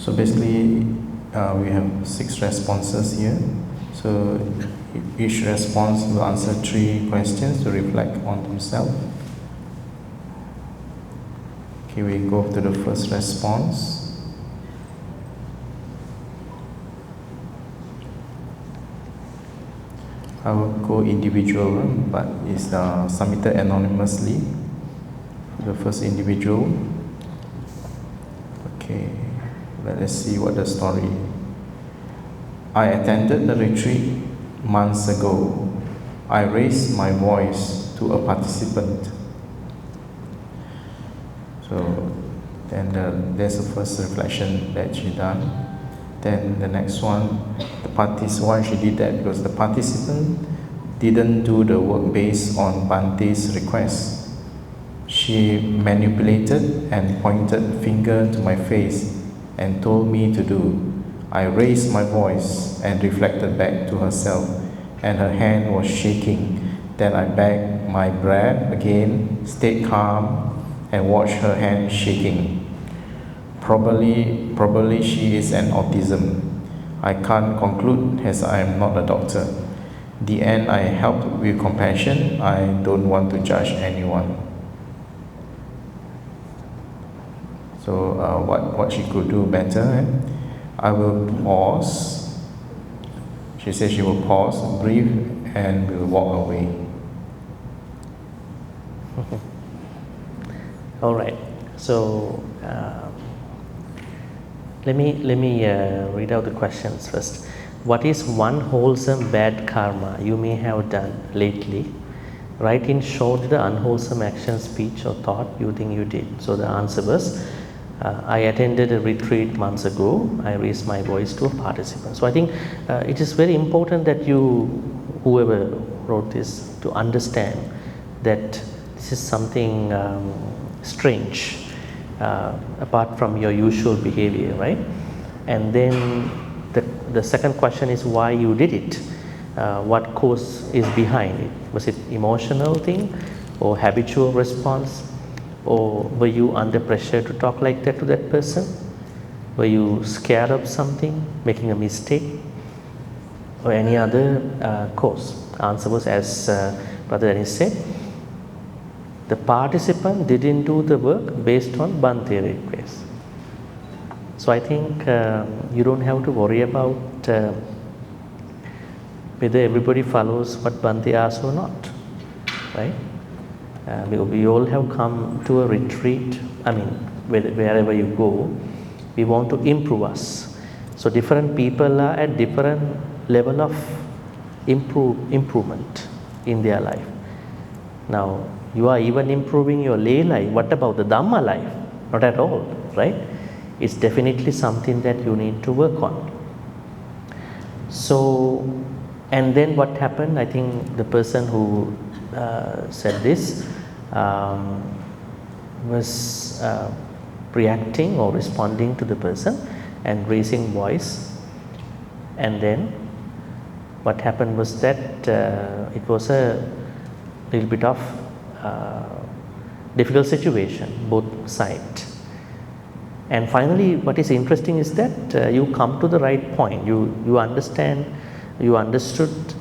So basically, we have 6 responses here. So each response will answer 3 questions to reflect on themselves. Okay, we go to the first response. I will go individual, but it's submitted anonymously. The first individual. Okay, let's see what the story. I attended the retreat months ago. I raised my voice to a participant. So then there's the first reflection that she done. Then the next one, why she did that? Because the participant didn't do the work based on Bhante's request. She manipulated and pointed finger to my face and told me to do. I raised my voice and reflected back to herself, and her hand was shaking. Then I backed my breath again, stayed calm, and watched her hand shaking. Probably she is an autism. I can't conclude as I am not a doctor. The end, I helped with compassion. I don't want to judge anyone. So what she could do better? I will pause. She says she will pause, breathe, and will walk away. All right. So let me read out the questions first. What is one wholesome bad karma you may have done lately? Write in short the unwholesome action, speech, or thought you think you did. So the answer was, I attended a retreat months ago. I raised my voice to a participant. So I think it is very important that you, whoever wrote this, to understand that this is something strange, apart from your usual behavior, right? And then the second question is why you did it. What cause is behind it? Was it emotional thing or habitual response? Or were you under pressure to talk like that to that person? Were you scared of something, making a mistake? Or any other cause? Answer was, as Brother Dennis said, the participant didn't do the work based on Bhante request. So I think you don't have to worry about whether everybody follows what Bhante asks or not, right? We all have come to a retreat. I mean, wherever you go, we want to improve us. So different people are at different level of improvement in their life. Now, you are even improving your lay life. What about the Dhamma life? Not at all, right? It's definitely something that you need to work on. So, and then what happened? I think the person who said this was reacting or responding to the person and raising voice. And then what happened was that it was a little bit of difficult situation, both sides. And finally, what is interesting is that you come to the right point. You understand, you understood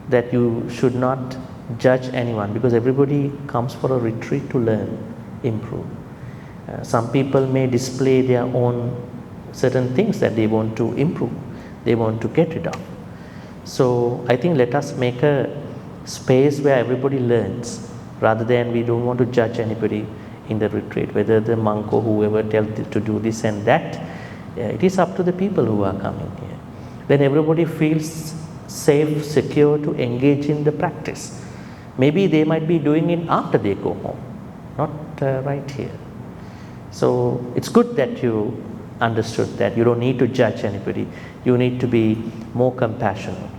that you should not judge anyone, because everybody comes for a retreat to learn, improve. Some people may display their own certain things that they want to improve, they want to get rid of. So I think let us make a space where everybody learns, rather than we don't want to judge anybody in the retreat, whether the monk or whoever tells to do this and that. It is up to the people who are coming here. Then everybody feels safe, secure to engage in the practice. Maybe they might be doing it after they go home, not right here. So it's good that you understood that you don't need to judge anybody. You need to be more compassionate.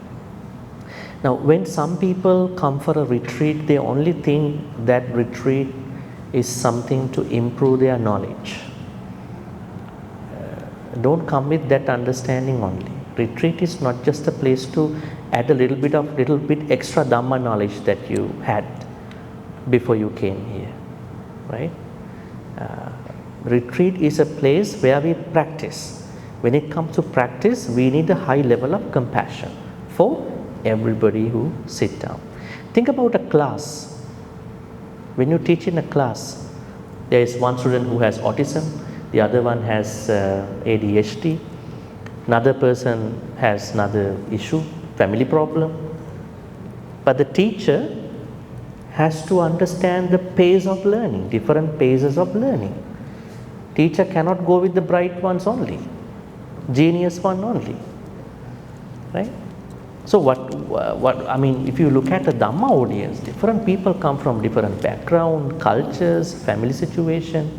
Now, when some people come for a retreat, they only think that retreat is something to improve their knowledge. Don't come with that understanding only. Retreat is not just a place to add a little bit extra Dhamma knowledge that you had before you came here, right? Retreat is a place where we practice. When it comes to practice, we need a high level of compassion for everybody who sit down. Think about a class. When you teach in a class, there is one student who has autism, the other one has ADHD, another person has another issue, family problem. But the teacher has to understand the pace of learning, different paces of learning. Teacher cannot go with the bright ones only, genius one only, right? So if you look at the Dhamma audience, different people come from different background, cultures, family situation.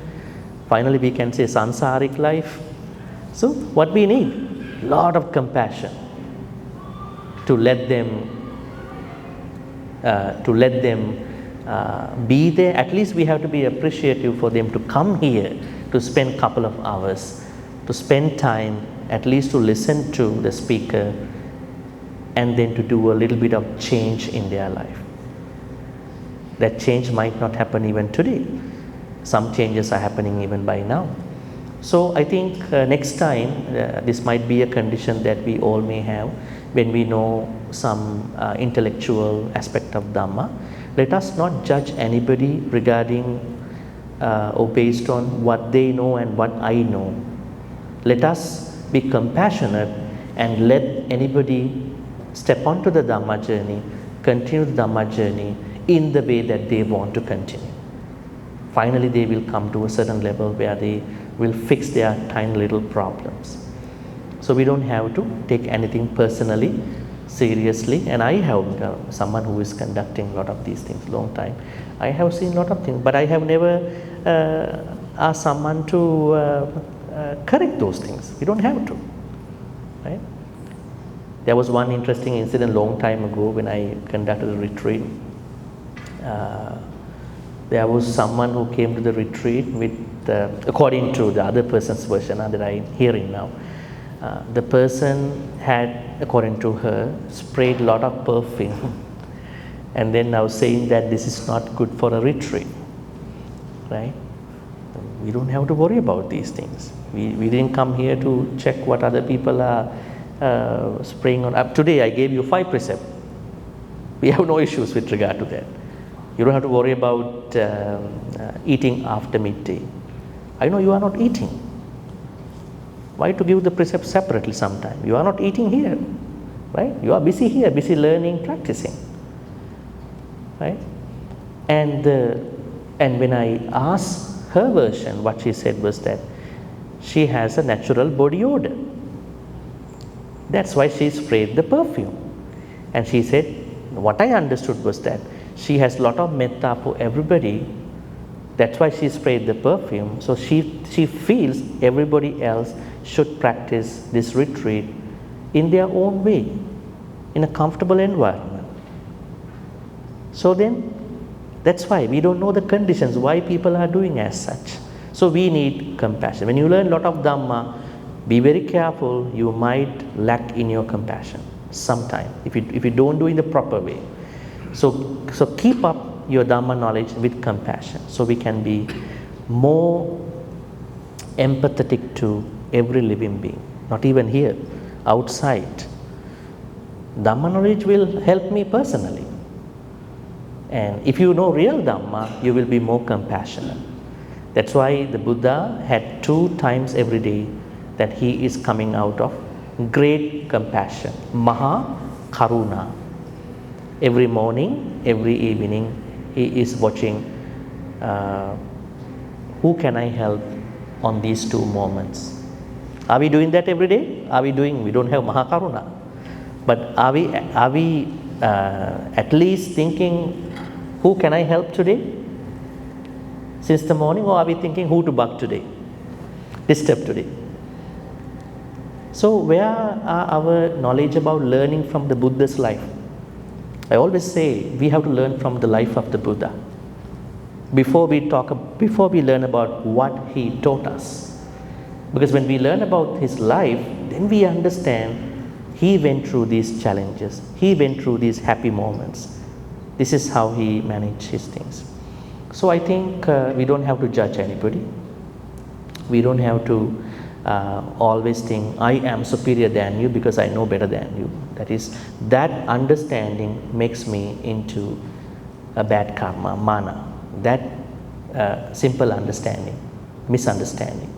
Finally, we can say sansaric life. So what we need, lot of compassion to let them be there. At least we have to be appreciative for them to come here to spend couple of hours, to spend time, at least to listen to the speaker, and then to do a little bit of change in their life. That change might not happen even today. Some changes are happening even by now. So I think next time, this might be a condition that we all may have when we know some intellectual aspect of Dhamma. Let us not judge anybody regarding or based on what they know and what I know. Let us be compassionate and let anybody step onto the Dhamma journey, continue the Dhamma journey in the way that they want to continue. Finally, they will come to a certain level where they will fix their tiny little problems. So we don't have to take anything personally, seriously. And I have someone who is conducting a lot of these things long time. I have seen a lot of things, but I have never asked someone to correct those things. We don't have to, right? There was one interesting incident long time ago when I conducted a retreat. There was someone who came to the retreat with, according to the other person's version that I'm hearing now, the person had, according to her, sprayed a lot of perfume and then now saying that this is not good for a retreat, right? We don't have to worry about these things. We didn't come here to check what other people are spraying on. Today I gave you 5 precepts. We have no issues with regard to that. You don't have to worry about eating after midday. I know you are not eating. Why to give the precepts separately sometime? You are not eating here, right? You are busy here, busy learning, practicing, right? And when I asked her version, what she said was that she has a natural body odor. That's why she sprayed the perfume. And she said, what I understood was that she has a lot of metta for everybody. That's why she sprayed the perfume. So she feels everybody else should practice this retreat in their own way, in a comfortable environment. So then, that's why we don't know the conditions, why people are doing as such. So we need compassion. When you learn a lot of Dhamma, be very careful, you might lack in your compassion sometime, if you don't do it in the proper way. So keep up your Dhamma knowledge with compassion, so we can be more empathetic to every living being, not even here, outside. Dhamma knowledge will help me personally. And if you know real Dhamma, you will be more compassionate. That's why the Buddha had 2 times every day that he is coming out of great compassion, Maha Karuna. Every morning, every evening, he is watching who can I help on these 2 moments. Are we doing that every day? We don't have Maha Karuna. But are we at least thinking, who can I help today? Since the morning, or are we thinking who to bug today? Disturb today? So where are our knowledge about learning from the Buddha's life? I always say we have to learn from the life of the Buddha before we learn about what he taught us. Because when we learn about his life, then we understand he went through these challenges, he went through these happy moments. This is how he managed his things. So I think we don't have to judge anybody. We don't have to always think I am superior than you because I know better than you. That understanding makes me into a bad karma, mana. That simple understanding, misunderstanding.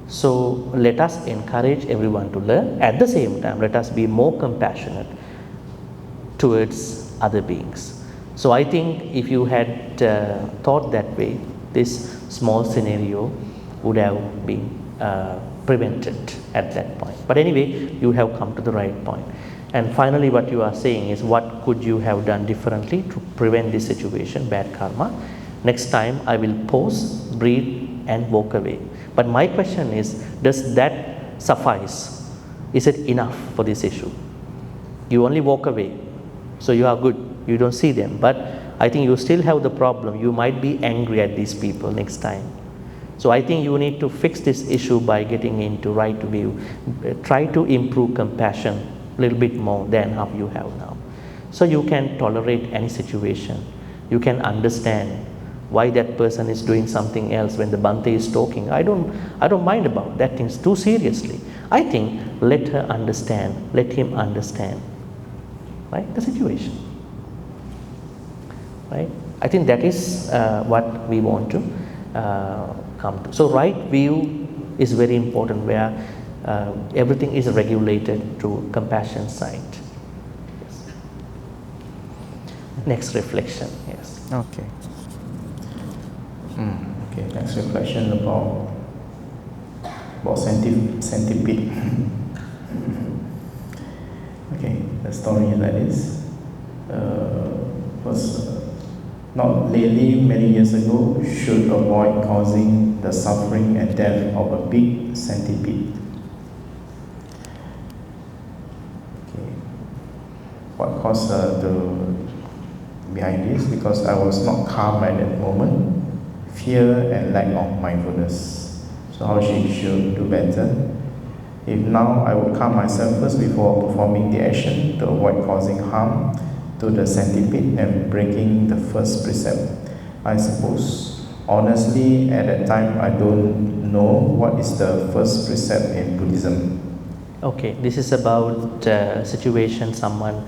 So let us encourage everyone to learn. At the same time, let us be more compassionate towards other beings. So I think if you had thought that way, this small scenario would have been prevented at that point. But anyway, you have come to the right point. And finally, what you are saying is, what could you have done differently to prevent this situation, bad karma? Next time I will pause, breathe and walk away. But my question is, does that suffice? Is it enough for this issue? You only walk away, so you are good, you don't see them. But I think you still have the problem. You might be angry at these people next time. So I think you need to fix this issue by getting into right view. Try to improve compassion a little bit more than how you have now. So you can tolerate any situation. You can understand why that person is doing something else when the Bhante is talking. I don't mind about that things too seriously. I think let her understand, let him understand, right, the situation. Right? I think that is what we want to come to. So right view is very important, where everything is regulated to compassion side. Yes. Next reflection. Yes. Okay. Okay. Next reflection about centipede. Okay. The story is like this. Was not lately, many years ago, should avoid causing the suffering and death of a big centipede. Okay. What caused behind this? Because I was not calm at that moment, fear and lack of mindfulness. So how she should do better? If now I would calm myself first before performing the action to avoid causing harm to the centipede and breaking the first precept. I suppose, honestly, at that time I don't know what is the first precept in Buddhism. Okay, this is about a situation someone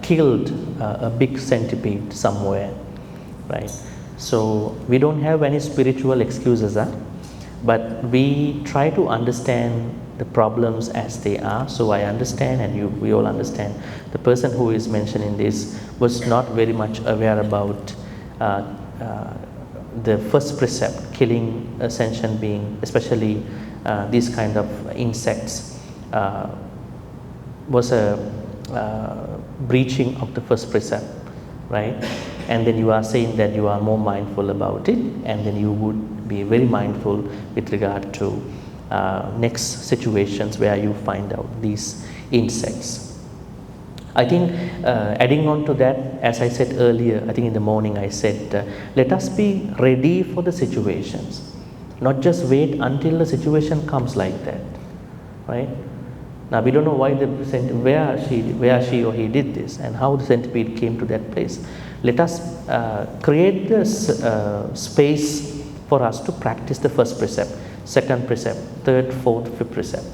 killed a big centipede somewhere, right? So we don't have any spiritual excuses, but we try to understand the problems as they are. So I understand, and we all understand, the person who is mentioning this was not very much aware about the first precept, killing a sentient being, especially these kind of insects, was a breaching of the first precept, right? And then you are saying that you are more mindful about it, and then you would be very mindful with regard to next situations where you find out these insects. I think adding on to that, as I said earlier, I think in the morning I said, let us be ready for the situations, not just wait until the situation comes like that, right? Now we don't know why where she or he did this and how the centipede came to that place. Let us create this space for us to practice the first precept, second precept, third, fourth, fifth precept.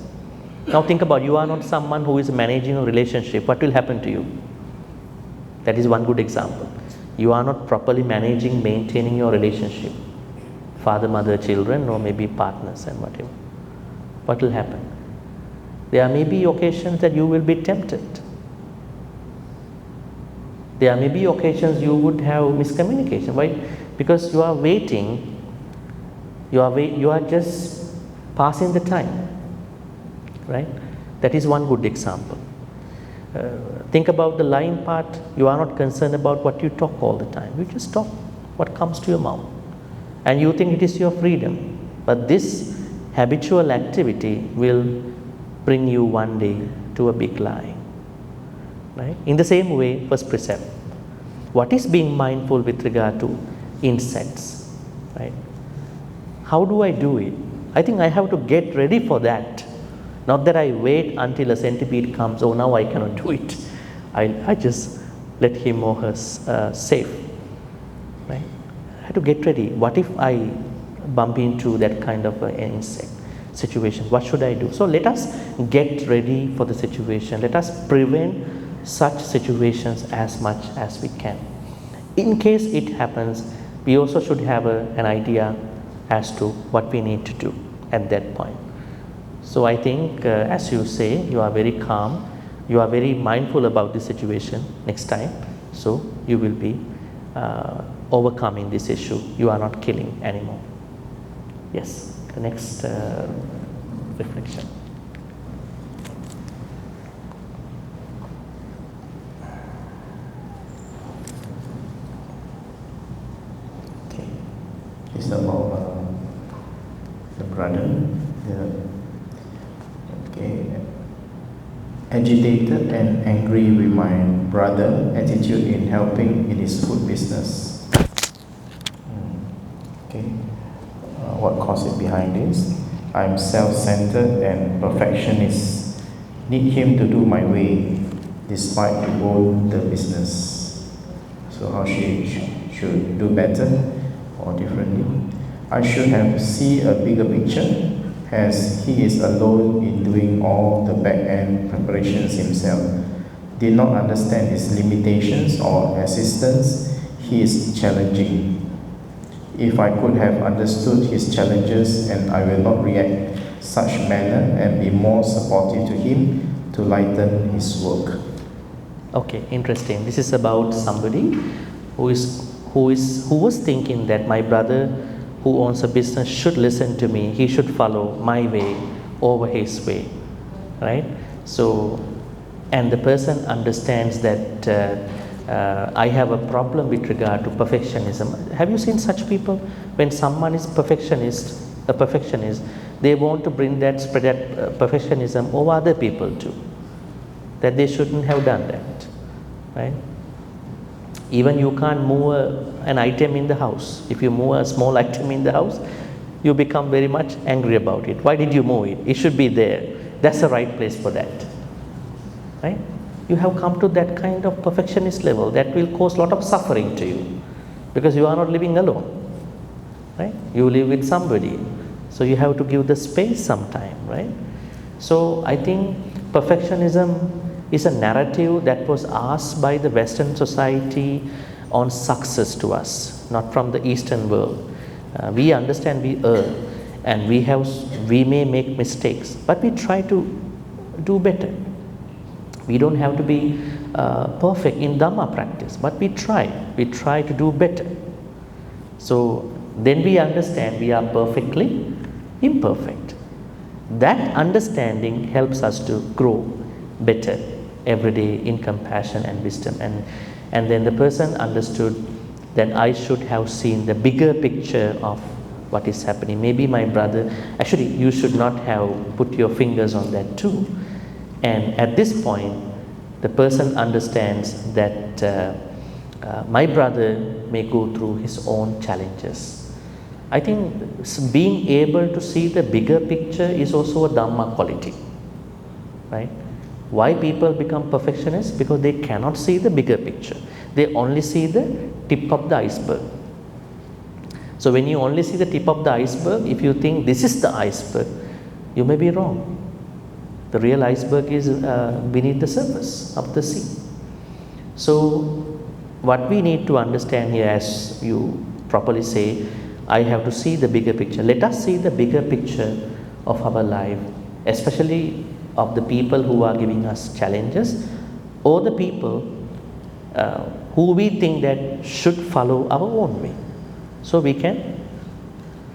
Now think about, you are not someone who is managing a relationship. What will happen to you? That is one good example. You are not properly managing, maintaining your relationship, father, mother, children, or maybe partners and whatever. What will happen? There may be occasions that you will be tempted. There may be occasions you would have miscommunication. Why? Because you are waiting. You are just passing the time, right? That is one good example. Think about the lying part. You are not concerned about what you talk all the time. You just talk what comes to your mouth, and you think it is your freedom. But this habitual activity will bring you one day to a big lie, right? In the same way, first precept. What is being mindful with regard to insects, right? How do I do it? I think I have to get ready for that. Not that I wait until a centipede comes, oh now I cannot do it. I just let him or her safe, right? I have to get ready. What if I bump into that kind of an insect? situation. What should I do? So let us get ready for the situation. Let us prevent such situations as much as we can. In case it happens, we also should have an idea as to what we need to do at that point. So I think as you say, you are very calm, you are very mindful about the situation next time, so you will be overcoming this issue. You are not killing anymore. Yes, the next reflection. Okay, it's about the brother. Agitated and angry with my brother attitude in helping in his food business. Okay, what caused it behind this? I'm self-centered and perfectionist. Need him to do my way, despite he own the business. So how she should do better or differently? I should have see a bigger picture, as he is alone in doing all the back-end preparations himself. Did not understand his limitations or assistance he is challenging. If I could have understood his challenges, and I will not react such manner and be more supportive to him to lighten his work. Okay, interesting. This is about somebody who was thinking that my brother who owns a business should listen to me, he should follow my way over his way, right? So, and the person understands that I have a problem with regard to perfectionism. Have you seen such people? When someone is a perfectionist, they want to bring that, spread that perfectionism over other people too, that they shouldn't have done that, right? Even you can't move an item in the house. If you move a small item in the house, you become very much angry about it. Why did you move it? It should be there. That's the right place for that, right? You have come to that kind of perfectionist level that will cause a lot of suffering to you, because you are not living alone, right? You live with somebody, so you have to give the space sometime, right? So I think perfectionism is a narrative that was asked by the Western society on success to us, not from the Eastern world. We understand we err, and we may make mistakes, but we try to do better. We don't have to be perfect in Dhamma practice, but we try to do better. So then we understand we are perfectly imperfect. That understanding helps us to grow better every day in compassion and wisdom. And then the person understood that I should have seen the bigger picture of what is happening. Maybe my brother, actually you should not have put your fingers on that too. And at this point, the person understands that my brother may go through his own challenges. I think being able to see the bigger picture is also a Dhamma quality, right? Why people become perfectionists? Because they cannot see the bigger picture. They only see the tip of the iceberg. So when you only see the tip of the iceberg, if you think this is the iceberg, you may be wrong. The real iceberg is beneath the surface of the sea. So what we need to understand here, as you properly say, I have to see the bigger picture. Let us see the bigger picture of our life, especially of the people who are giving us challenges, or the people who we think that should follow our own way. So we can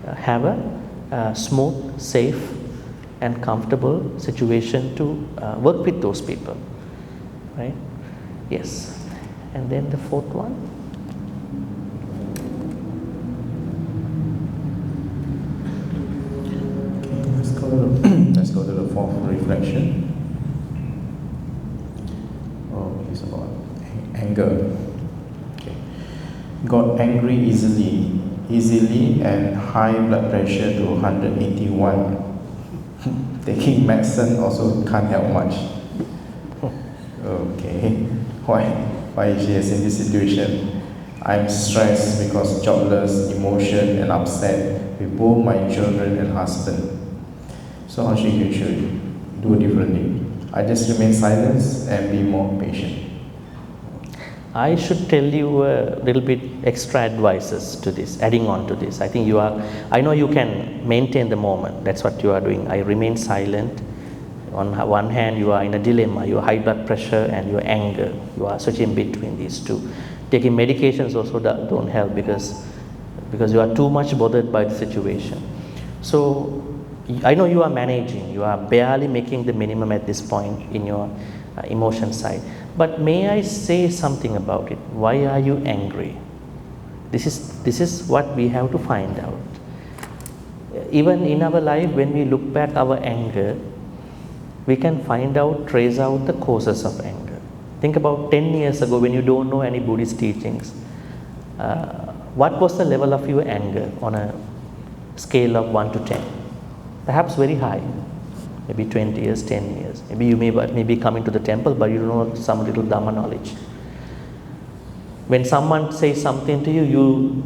have a smooth, safe and comfortable situation to work with those people, right? Yes. And then the fourth one. Let's go to the fourth reflection. Oh, it's about anger. Okay. Got angry easily and high blood pressure to 181. Taking medicine also can't help much. Okay. Why is she in this situation? I'm stressed because jobless, emotion and upset with both my children and husband. So how she should do differently? I just remain silent and be more patient. I should tell you a little bit extra advices to this, adding on to this. I think I know you can maintain the moment. That's what you are doing. I remain silent. On one hand, you are in a dilemma. Your high blood pressure and your anger. You are switching between these two. Taking medications also don't help because you are too much bothered by the situation. So I know you are managing. You are barely making the minimum at this point in your emotion side. But may I say something about it? Why are you angry? This is what we have to find out. Even in our life, when we look back our anger, we can trace out the causes of anger. Think about 10 years ago when you don't know any Buddhist teachings. What was the level of your anger on a scale of 1 to 10? Perhaps very high. Maybe 20 years, 10 years. Maybe you may be coming to the temple, but you don't know some little Dhamma knowledge. When someone says something to you, you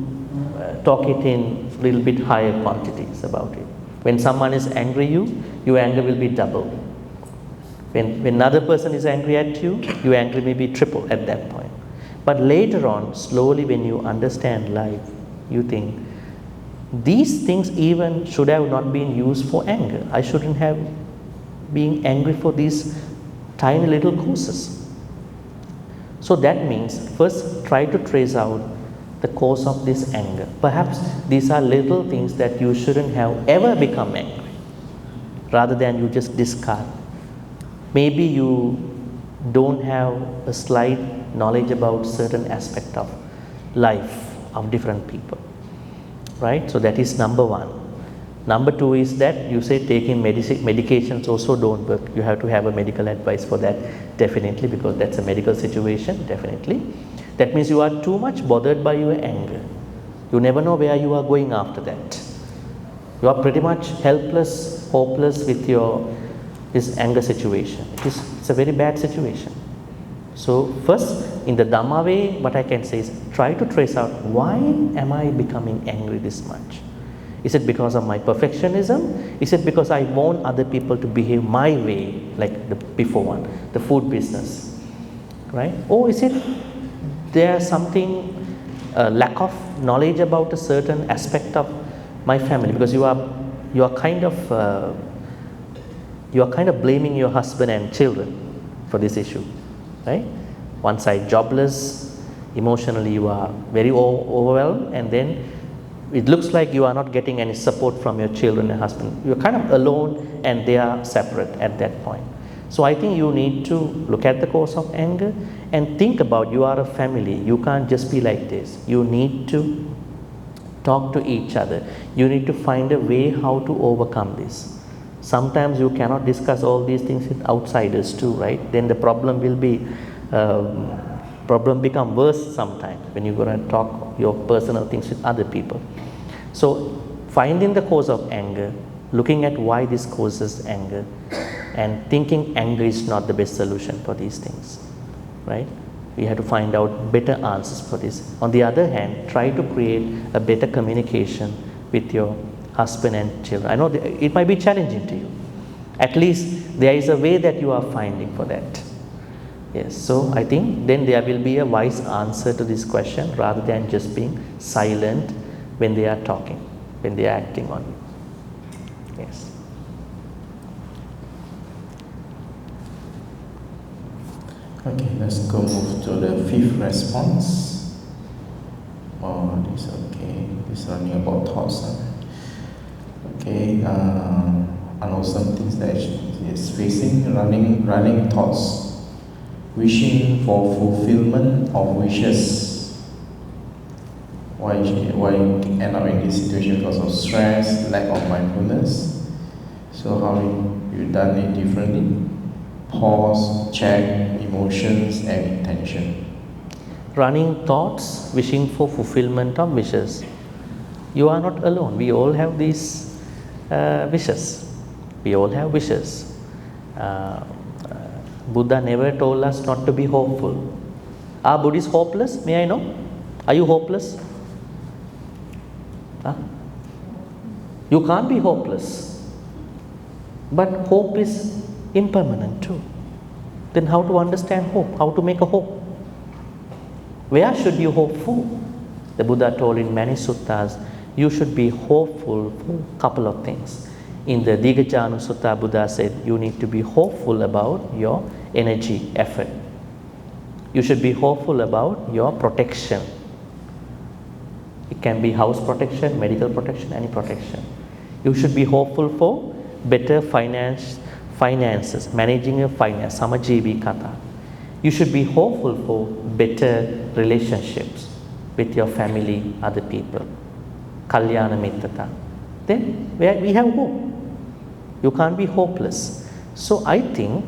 talk it in little bit higher quantities about it. When someone is angry your anger will be double. When another person is angry at you, your anger may be triple at that point. But later on, slowly when you understand life, you think, these things even should have not been used for anger. I shouldn't have been angry for these tiny little causes. So that means first try to trace out the cause of this anger. Perhaps these are little things that you shouldn't have ever become angry, rather than you just discard. Maybe you don't have a slight knowledge about certain aspect of life of different people. Right? So that is number one. Number two is that you say taking medications also don't work. You have to have a medical advice for that, definitely, because that's a medical situation, definitely. That means you are too much bothered by your anger. You never know where you are going after that. You are pretty much helpless, hopeless with this anger situation. It's a very bad situation. So first, in the Dhamma way, what I can say is try to trace out, why am I becoming angry this much? Is it because of my perfectionism? Is it because I want other people to behave my way, like the before one, the food business, right? Or is it there's something, lack of knowledge about a certain aspect of my family? Because you are kind of blaming your husband and children for this issue, right? One side jobless, emotionally you are very overwhelmed, and then it looks like you are not getting any support from your children and husband. You are kind of alone and they are separate at that point. So I think you need to look at the cause of anger and think about, you are a family. You can't just be like this. You need to talk to each other. You need to find a way how to overcome this. Sometimes you cannot discuss all these things with outsiders too, right? Then the problem will be become worse sometimes when you're going to talk your personal things with other people. So finding the cause of anger, looking at why this causes anger, and thinking anger is not the best solution for these things, right? We have to find out better answers for this. On the other hand, try to create a better communication with your husband and children. I know it might be challenging to you. At least there is a way that you are finding for that. Yes, so I think then there will be a wise answer to this question rather than just being silent when they are talking, when they are acting on it. Yes. Okay, let's go move to the fifth response. Oh, this is okay. This is running about thoughts. Okay, unwholesome things that is facing, running thoughts. Wishing for fulfillment of wishes. Why end up in this situation? Because of stress, lack of mindfulness. So how you done it differently? Pause, check emotions and intention. Running thoughts, wishing for fulfillment of wishes. You are not alone. We all have these wishes. We all have wishes. Buddha never told us not to be hopeful. Are Buddhists hopeless? May I know? Are you hopeless? Huh? You can't be hopeless. But hope is impermanent too. Then how to understand hope? How to make a hope? Where should you hope for? The Buddha told in many suttas, you should be hopeful for a couple of things. In the Digajanu Sutta, Buddha said, you need to be hopeful about your energy, effort. You should be hopeful about your protection. It can be house protection, medical protection, any protection. You should be hopeful for better finances, managing your finance, sammā-jīvi-kata. You should be hopeful for better relationships with your family, other people. Kalyana mittata. Then we have hope. You can't be hopeless. So I think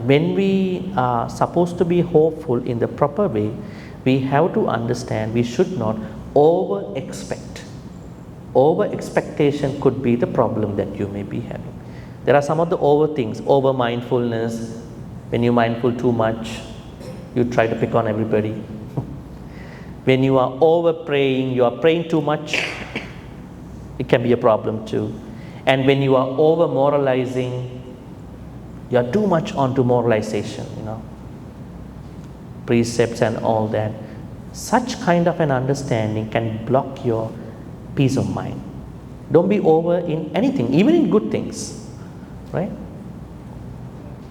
when we are supposed to be hopeful in the proper way, we have to understand we should not over-expect. Over-expectation could be the problem that you may be having. There are some of the over things, over-mindfulness. When you mindful too much, you try to pick on everybody. When you are over-praying, you are praying too much, it can be a problem too. And when you are over-moralizing, you are too much onto moralization, precepts and all that. Such kind of an understanding can block your peace of mind. Don't be over in anything, even in good things, right?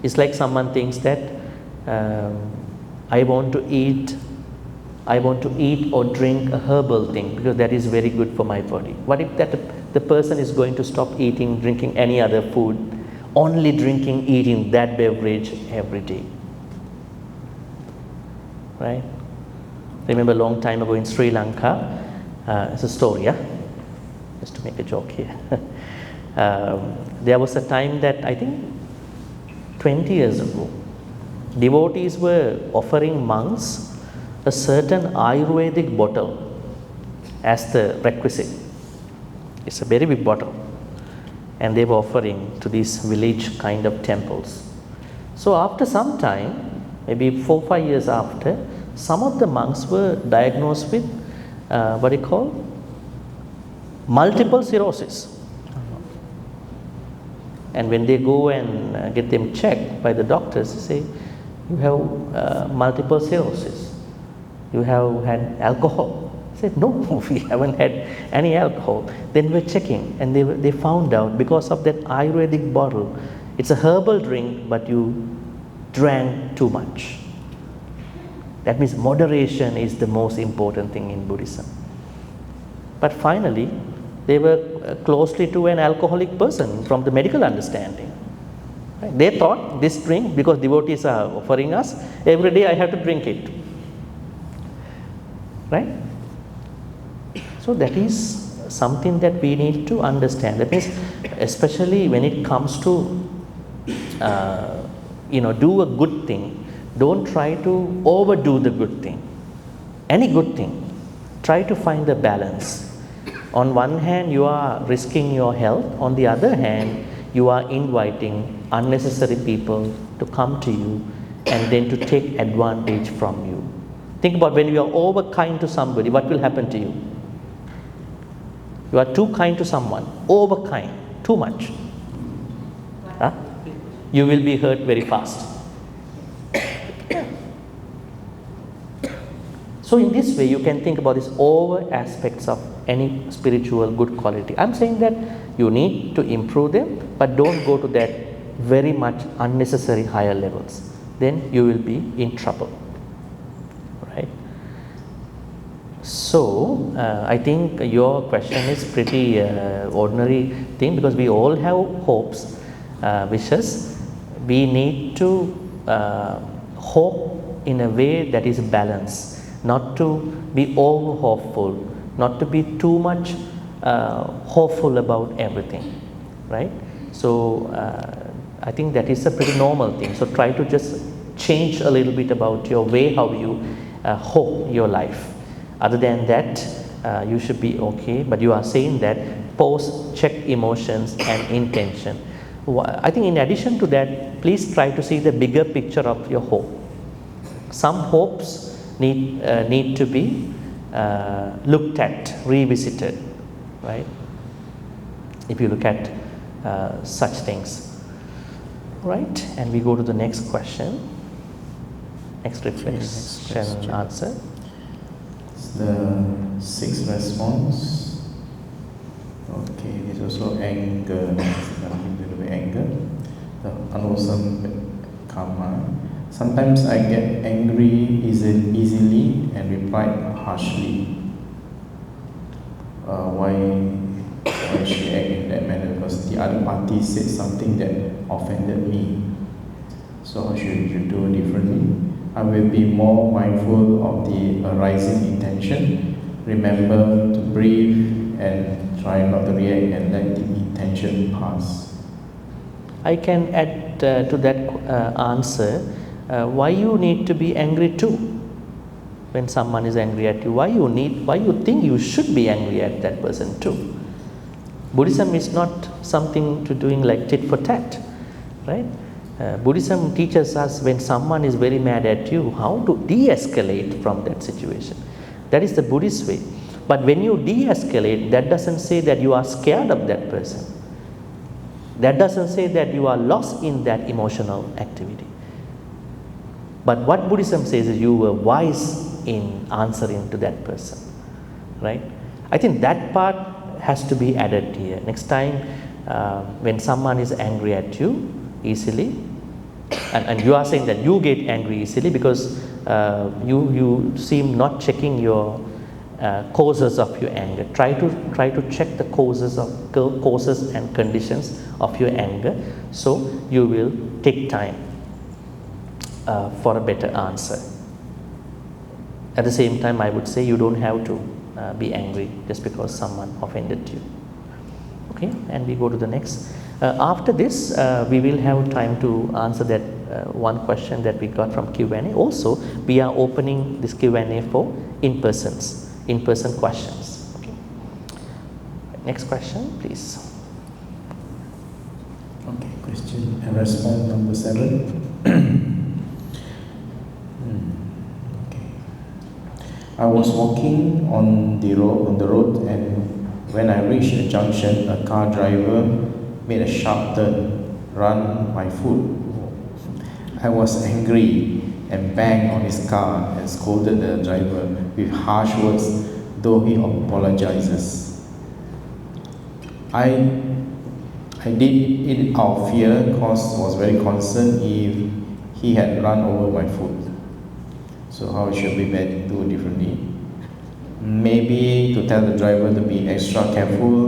It's like someone thinks that I want to eat or drink a herbal thing because that is very good for my body. What if the person is going to stop eating, drinking any other food, only drinking, eating that beverage every day? Right? Remember a long time ago in Sri Lanka, it's a story, just to make a joke here. There was a time that I think 20 years ago, devotees were offering monks a certain Ayurvedic bottle as the requisite. It's a very big bottle. And they were offering to these village kind of temples. So after some time, maybe 4-5 years after, some of the monks were diagnosed with multiple sclerosis. And when they go and get them checked by the doctors, they say, you have multiple sclerosis. You have had alcohol. I said, no, we haven't had any alcohol. Then we're checking and they found out because of that Ayurvedic bottle, it's a herbal drink, but you drank too much. That means moderation is the most important thing in Buddhism. But finally, they were closely to an alcoholic person from the medical understanding. Right? They thought this drink, because devotees are offering us, every day I have to drink it. Right? So that is something that we need to understand. That means, especially when it comes to, do a good thing, don't try to overdo the good thing. Any good thing, try to find the balance. On one hand, you are risking your health. On the other hand, you are inviting unnecessary people to come to you and then to take advantage from you. Think about when you are over kind to somebody, what will happen to you? You are too kind to someone, over kind, too much. You will be hurt very fast. So in this way, you can think about these over aspects of any spiritual good quality. I'm saying that you need to improve them, but don't go to that very much unnecessary higher levels. Then you will be in trouble. Right? So I think your question is pretty ordinary thing, because we all have hopes, wishes. We need to hope in a way that is balanced. Not to be over hopeful, not to be too much hopeful about everything, right? So I think that is a pretty normal thing. So try to just change a little bit about your way how you hope your life. Other than that, you should be okay. But you are saying that pause, check emotions and intention. I think in addition to that, please try to see the bigger picture of your hope. Some hopes need to be looked at, revisited, right? If you look at such things. Right, and we go to the next question. Next reflection answer. The sixth response. Okay, there's also anger. Anger. The unwholesome karma. Sometimes I get angry easily and reply harshly. Why she act in that manner? Because the other party said something that offended me. So how should you do differently? I will be more mindful of the arising intention. Remember to breathe and try not to react and let the intention pass. I can add to that answer, why you need to be angry too when someone is angry at you. Why you think you should be angry at that person too. Buddhism is not something to doing like tit for tat, right? Buddhism teaches us when someone is very mad at you, how to de-escalate from that situation. That is the Buddhist way. But when you de-escalate, that doesn't say that you are scared of that person. That doesn't say that you are lost in that emotional activity. But what Buddhism says is you were wise in answering to that person, right? I think that part has to be added here. Next time when someone is angry at you easily, and you are saying that you get angry easily because you seem not checking your causes of your anger. Try to check the causes and conditions of your anger, so you will take time for a better answer. At the same time, I would say you don't have to be angry just because someone offended you. Okay, and we go to the next. After this, we will have time to answer that one question that we got from Q&A. Also, we are opening this Q&A for in-person questions. Okay. Next question, please. Okay, question and response number 7. I was walking on the road, and when I reached a junction, a car driver made a sharp turn, ran my foot. I was angry and banged on his car and scolded the driver with harsh words, though he apologizes. I did it out of fear because I was very concerned if he had run over my foot. So how should we do differently? Maybe to tell the driver to be extra careful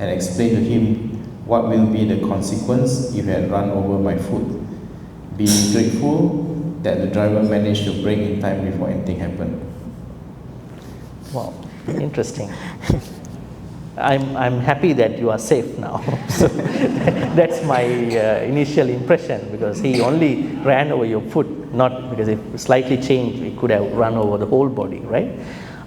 and explain to him what will be the consequence if he had run over my foot. Be grateful that the driver managed to brake in time before anything happened. Wow, interesting. I'm happy that you are safe now. So that's my initial impression, because he only ran over your foot, not because if slightly changed, he could have run over the whole body, right?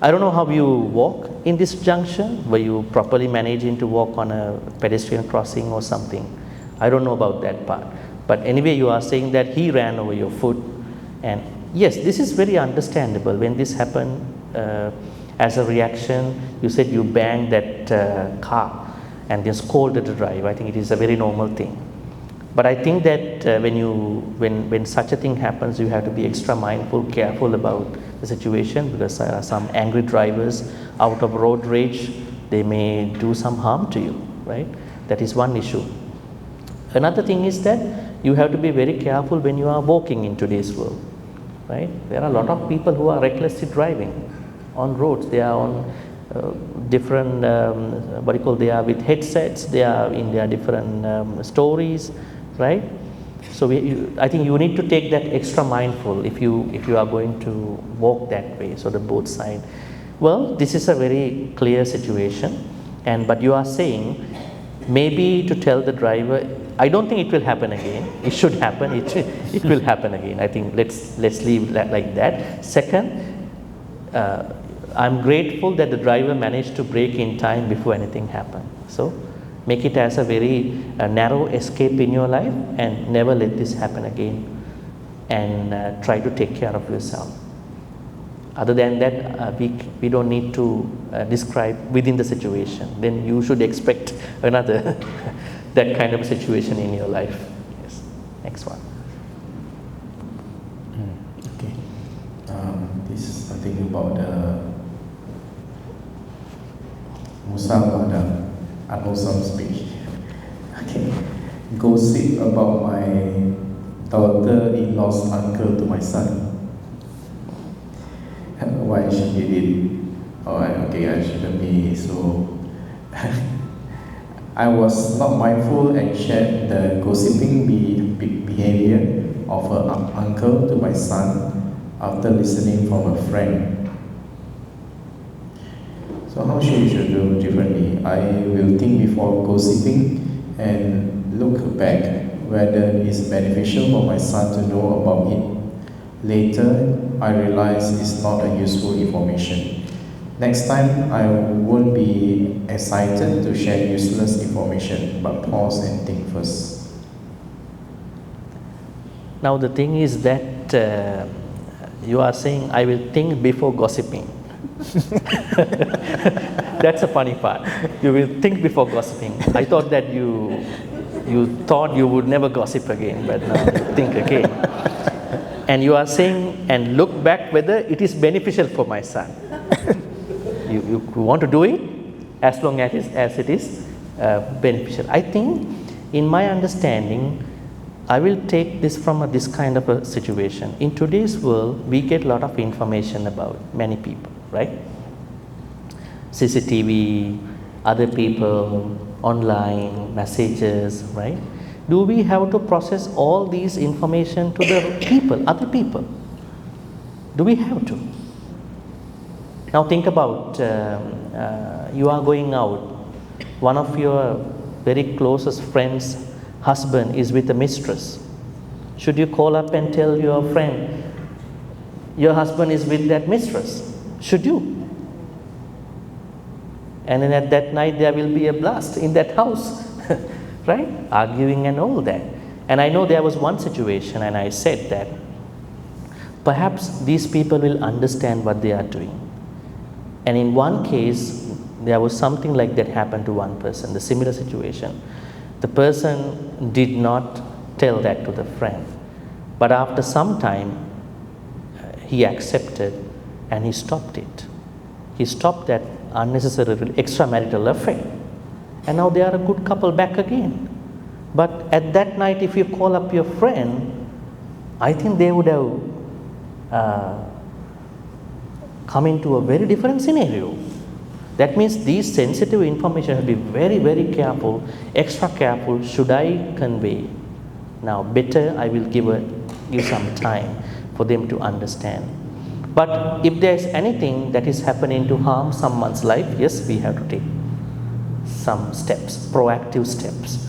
I don't know how you walk in this junction. Were you properly managing to walk on a pedestrian crossing or something? I don't know about that part. But anyway, you are saying that he ran over your foot. And yes, this is very understandable. When this happened, as a reaction, you said you banged that car and then scolded the driver. I think it is a very normal thing. But I think that when such a thing happens, you have to be extra mindful, careful about the situation, because there are some angry drivers out of road rage. They may do some harm to you, right? That is one issue. Another thing is that you have to be very careful when you are walking in today's world, right? There are a lot of people who are recklessly driving on roads. They are on different, they are with headsets, they are in their different stories, right? So I think you need to take that extra mindful if you are going to walk that way, so the both side. Well, this is a very clear situation, but you are saying maybe to tell the driver, I don't think it will happen again. It should happen. It will happen again. I think let's leave that like that. Second, I'm grateful that the driver managed to brake in time before anything happened. So make it as a very narrow escape in your life, and never let this happen again, and try to take care of yourself. Other than that, we don't need to describe within the situation. Then you should expect another that kind of a situation in your life. Yes. Next one. Okay. This is something about the Musa unwholesome speech. Okay. Gossip about my daughter-in-law's uncle to my son. Why she did it? Oh, okay, I shouldn't be so. I was not mindful and shared the gossiping behavior of her uncle to my son after listening from a friend. So how should do differently? I will think before gossiping and look back whether it's beneficial for my son to know about it. Later, I realize it's not a useful information. Next time, I won't be excited to share useless information, but pause and think first. Now the thing is that you are saying, I will think before gossiping. That's a funny part. You will think before gossiping. I thought that you thought you would never gossip again, but now you think again. And you are saying, and look back whether it is beneficial for my son. You want to do it as long as it is beneficial. I think, in my understanding, I will take this from this kind of a situation. In today's world, we get a lot of information about many people, right? CCTV, other people, online, messages, right? Do we have to process all these information to the people, other people? Do we have to? Now think about, you are going out, one of your very closest friends' husband is with a mistress. Should you call up and tell your friend, your husband is with that mistress? Should you? And then at that night there will be a blast in that house, right? Arguing and all that. And I know there was one situation, and I said that perhaps these people will understand what they are doing. And in one case, there was something like that happened to one person, the similar situation. The person did not tell that to the friend. But after some time, he accepted and he stopped it. He stopped that unnecessary extramarital affair. And now they are a good couple back again. But at that night, if you call up your friend, I think they would have come into a very different scenario. That means these sensitive information have to be very, very careful, extra careful. Should I convey? Now, better I will give some time for them to understand. But if there is anything that is happening to harm someone's life, yes, we have to take some steps, proactive steps.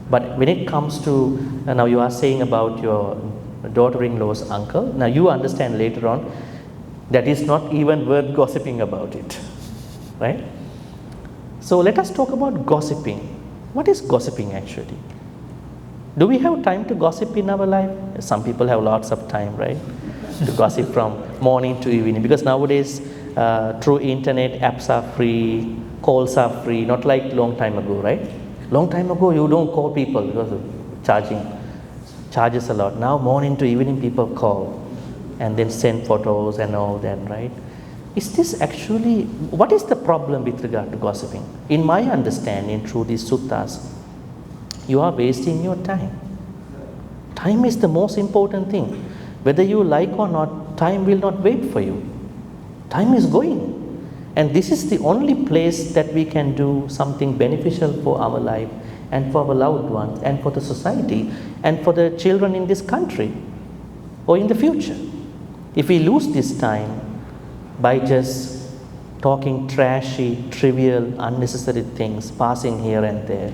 But when it comes to, now you are saying about your daughter-in-law's uncle, now you understand later on that is not even worth gossiping about it, right? So let us talk about gossiping. What is gossiping actually? Do we have time to gossip in our life? Some people have lots of time, right? To gossip from morning to evening, because nowadays through internet, apps are free, calls are free, not like long time ago, right? Long time ago you don't call people because of charges a lot. Now morning to evening people call and then send photos and all that, right? Is this actually, what is the problem with regard to gossiping? In my understanding through these suttas, you are wasting your time. Time is the most important thing. Whether you like or not, time will not wait for you. Time is going. And this is the only place that we can do something beneficial for our life and for our loved ones and for the society and for the children in this country or in the future. If we lose this time by just talking trashy, trivial, unnecessary things, passing here and there,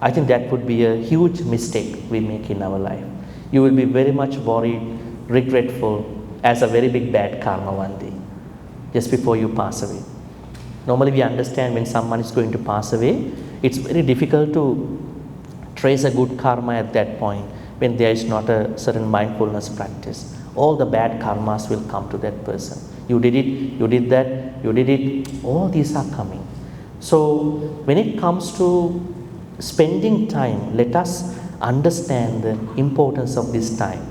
I think that would be a huge mistake we make in our life. You will be very much worried, regretful, as a very big bad karma one day, just before you pass away. Normally we understand when someone is going to pass away, it's very difficult to trace a good karma at that point when there is not a certain mindfulness practice. All the bad karmas will come to that person. You did it, you did that, you did it, all these are coming. So when it comes to spending time, let us understand the importance of this time.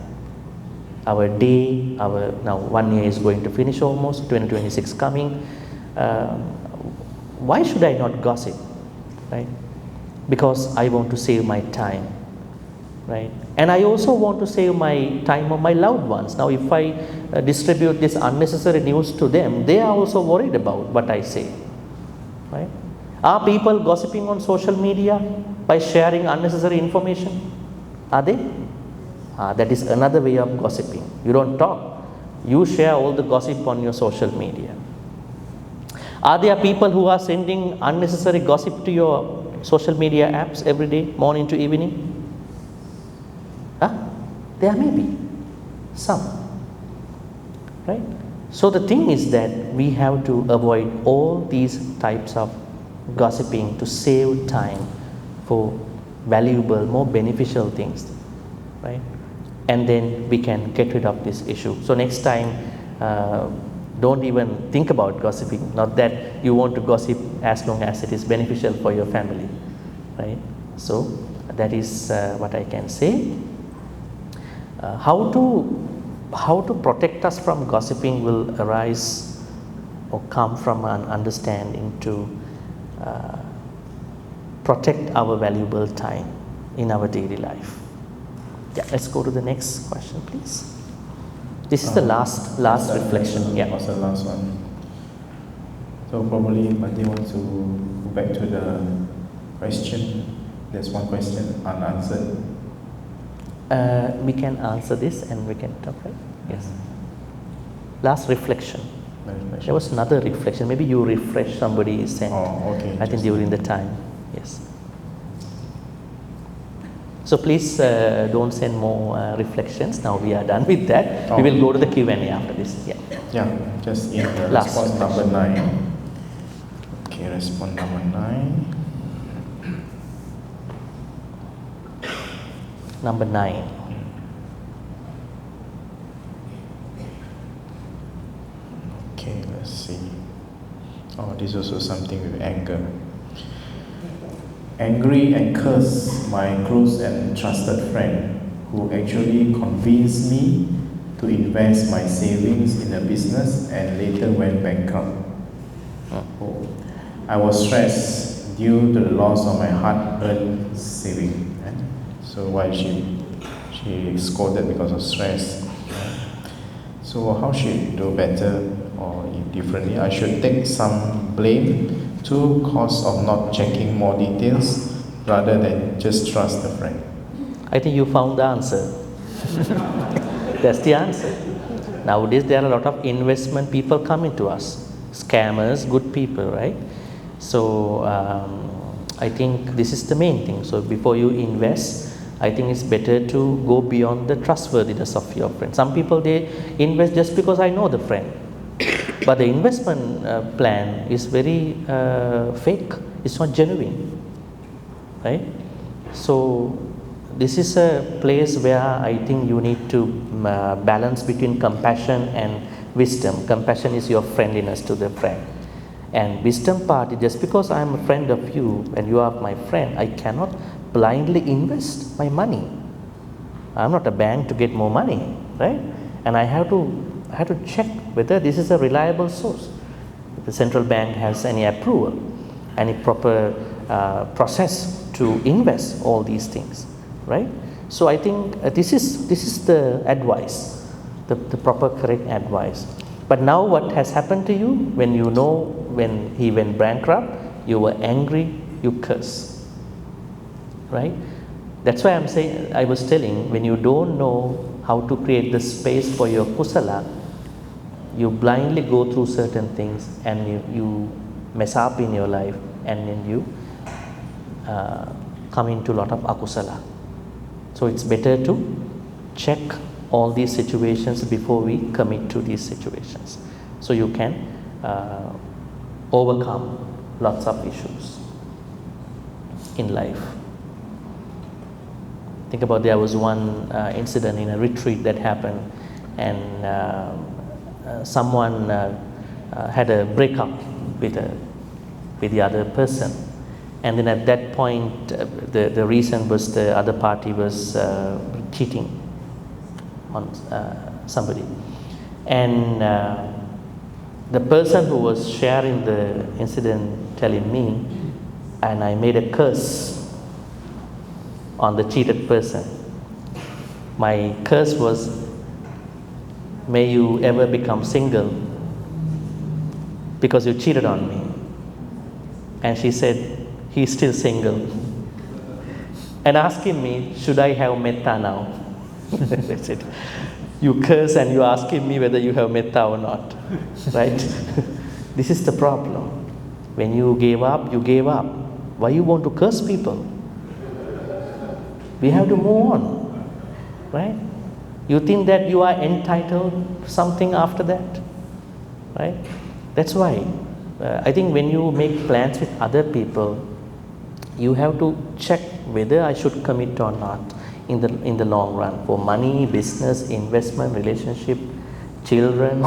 Our day, now 1 year is going to finish almost, 2026 coming. Why should I not gossip, right? Because I want to save my time, right? And I also want to save my time of my loved ones. Now if I distribute this unnecessary news to them, they are also worried about what I say, right? Are people gossiping on social media by sharing unnecessary information? Are they? That is another way of gossiping. You don't talk, you share all the gossip on your social media. Are there people who are sending unnecessary gossip to your social media apps every day, morning to evening? There may be some, right? So the thing is that we have to avoid all these types of gossiping to save time for valuable, more beneficial things, right? And then we can get rid of this issue. So next time, don't even think about gossiping. Not that you want to gossip as long as it is beneficial for your family, right? So that is what I can say. How to protect us from gossiping will arise or come from an understanding to protect our valuable time in our daily life. Yeah, let's go to the next question, please. This is the last reflection. Yeah. What's the last one? So probably Bhante wants to go back to the question. There's one question unanswered. We can answer this and we can talk, right? Yes. Last reflection. There was another reflection. Maybe you refresh, somebody sent. Oh, okay. I think during the time. Yes. So please don't send more reflections. Now we are done with that. We will go to the Q&A after this. Yeah. Yeah, just in the Last response number 9. Okay, response number 9. Number 9. Okay, let's see. Oh, this is also something with anger. Angry and curse my close and trusted friend who actually convinced me to invest my savings in a business and later went bankrupt. Oh. I was stressed due to the loss of my hard-earned saving. So why she scolded because of stress. So how should I do better or differently? I should take some blame to cause of not checking more details rather than just trust the friend. I think you found the answer. That's the answer. Nowadays there are a lot of investment people coming to us. Scammers, good people, right? So I think this is the main thing. So before you invest, I think it's better to go beyond the trustworthiness of your friend. Some people, they invest just because I know the friend. But the investment plan is very fake. It's not genuine, right? So this is a place where I think you need to balance between compassion and wisdom. Compassion is your friendliness to the friend. And wisdom part is just because I am a friend of you and you are my friend, I cannot blindly invest my money. I am not a bank to get more money, right? And I have to check whether this is a reliable source. If the central bank has any approval, any proper process to invest all these things, right? So I think this is the advice, the proper correct advice. But now what has happened to you, when you know when he went bankrupt, you were angry, you curse, right? That's why I was telling, when you don't know how to create the space for your kusala, you blindly go through certain things and you mess up in your life, and then you come into a lot of akusala. So it's better to check all these situations before we commit to these situations, so you can overcome lots of issues in life. Think about, there was one incident in a retreat that happened, and someone had a breakup with the other person, And then at that point, the reason was the other party was cheating on somebody. And the person who was sharing the incident telling me, and I made a curse on the cheated person. My curse was, may you ever become single because you cheated on me. And she said, he's still single. And asking me, should I have metta now? I said, you curse and you're asking me whether you have metta or not, right? This is the problem. When you gave up, you gave up. Why you want to curse people? We have to move on, right? You think that you are entitled to something after that, right? That's why I think when you make plans with other people, you have to check whether I should commit or not in the long run for money, business, investment, relationship, children,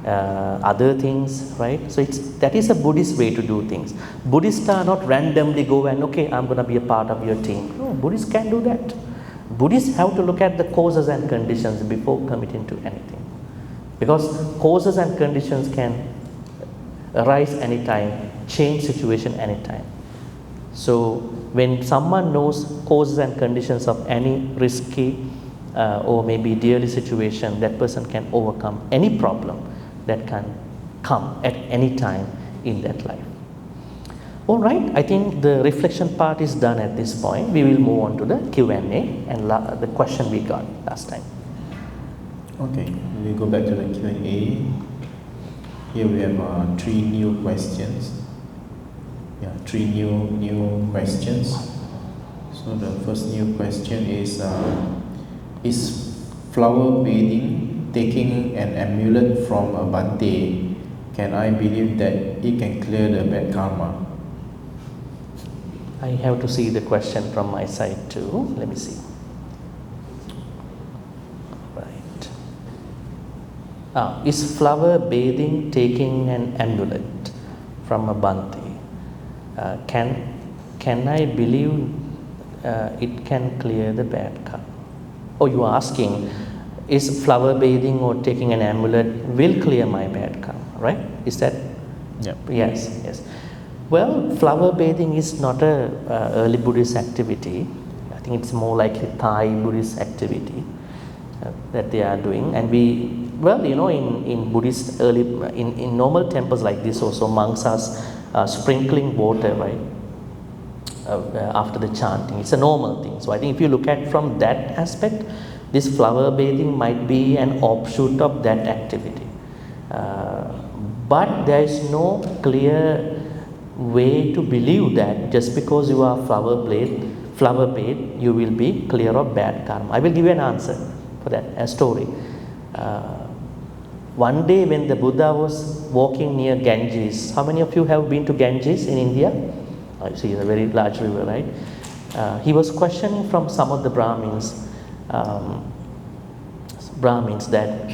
other things, right? So that is a Buddhist way to do things. Buddhists are not randomly go and, okay, I'm going to be a part of your team. No, Buddhists can do that. Buddhists have to look at the causes and conditions before committing to anything. Because causes and conditions can arise anytime, change situation anytime. So when someone knows causes and conditions of any risky or maybe dearly situation, that person can overcome any problem that can come at any time in that life. All right, I think the reflection part is done at this point. We will move on to the Q&A and the question we got last time. Okay, we go back to the Q&A. Here we have 3 new questions. Yeah, 3 new questions. So the first new question is flower bathing taking an amulet from a Bhante? Can I believe that it can clear the bad karma? I have to see the question from my side too. Let me see. Right. Is flower bathing taking an amulet from a Bhante? Can I believe it can clear the bad karma? Oh, you are asking, is flower bathing or taking an amulet will clear my bad karma, right? Is that? Yep. Yes, yes. Well, flower bathing is not a early Buddhist activity. I think it's more like a Thai Buddhist activity that they are doing. And in Buddhist in normal temples like this also, monks are sprinkling water, right? After the chanting. It's a normal thing. So I think if you look at from that aspect, this flower bathing might be an offshoot of that activity. But there is no clear way to believe that just because you are flower bathed, you will be clear of bad karma. I will give you an answer for that, a story. One day when the Buddha was walking near Ganges, how many of you have been to Ganges in India? I see, it's a very large river, right? He was questioning from some of the Brahmins that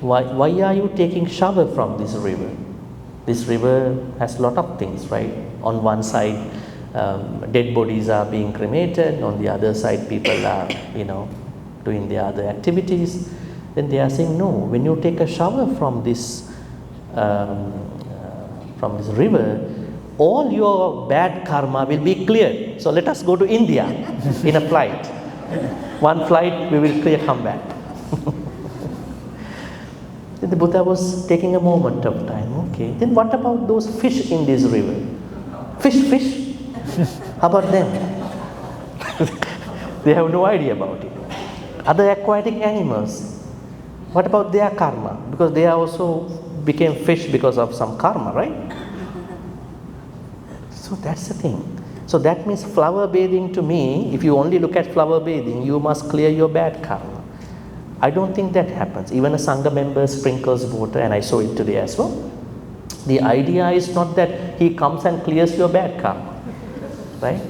why are you taking shower from this river? This river has a lot of things, right? On one side, dead bodies are being cremated. On the other side, people are, doing their other activities. Then they are saying, no, when you take a shower from this river, all your bad karma will be cleared. So let us go to India in a flight. One flight, we will come back. Then the Buddha was taking a moment of time. Okay, then what about those fish in this river? Fish? How about them? They have no idea about it. Other aquatic animals, what about their karma? Because they also became fish because of some karma, right? So that's the thing. So that means flower bathing to me, if you only look at flower bathing, you must clear your bad karma. I don't think that happens. Even a Sangha member sprinkles water, and I saw it today as well. The idea is not that he comes and clears your bad karma, right?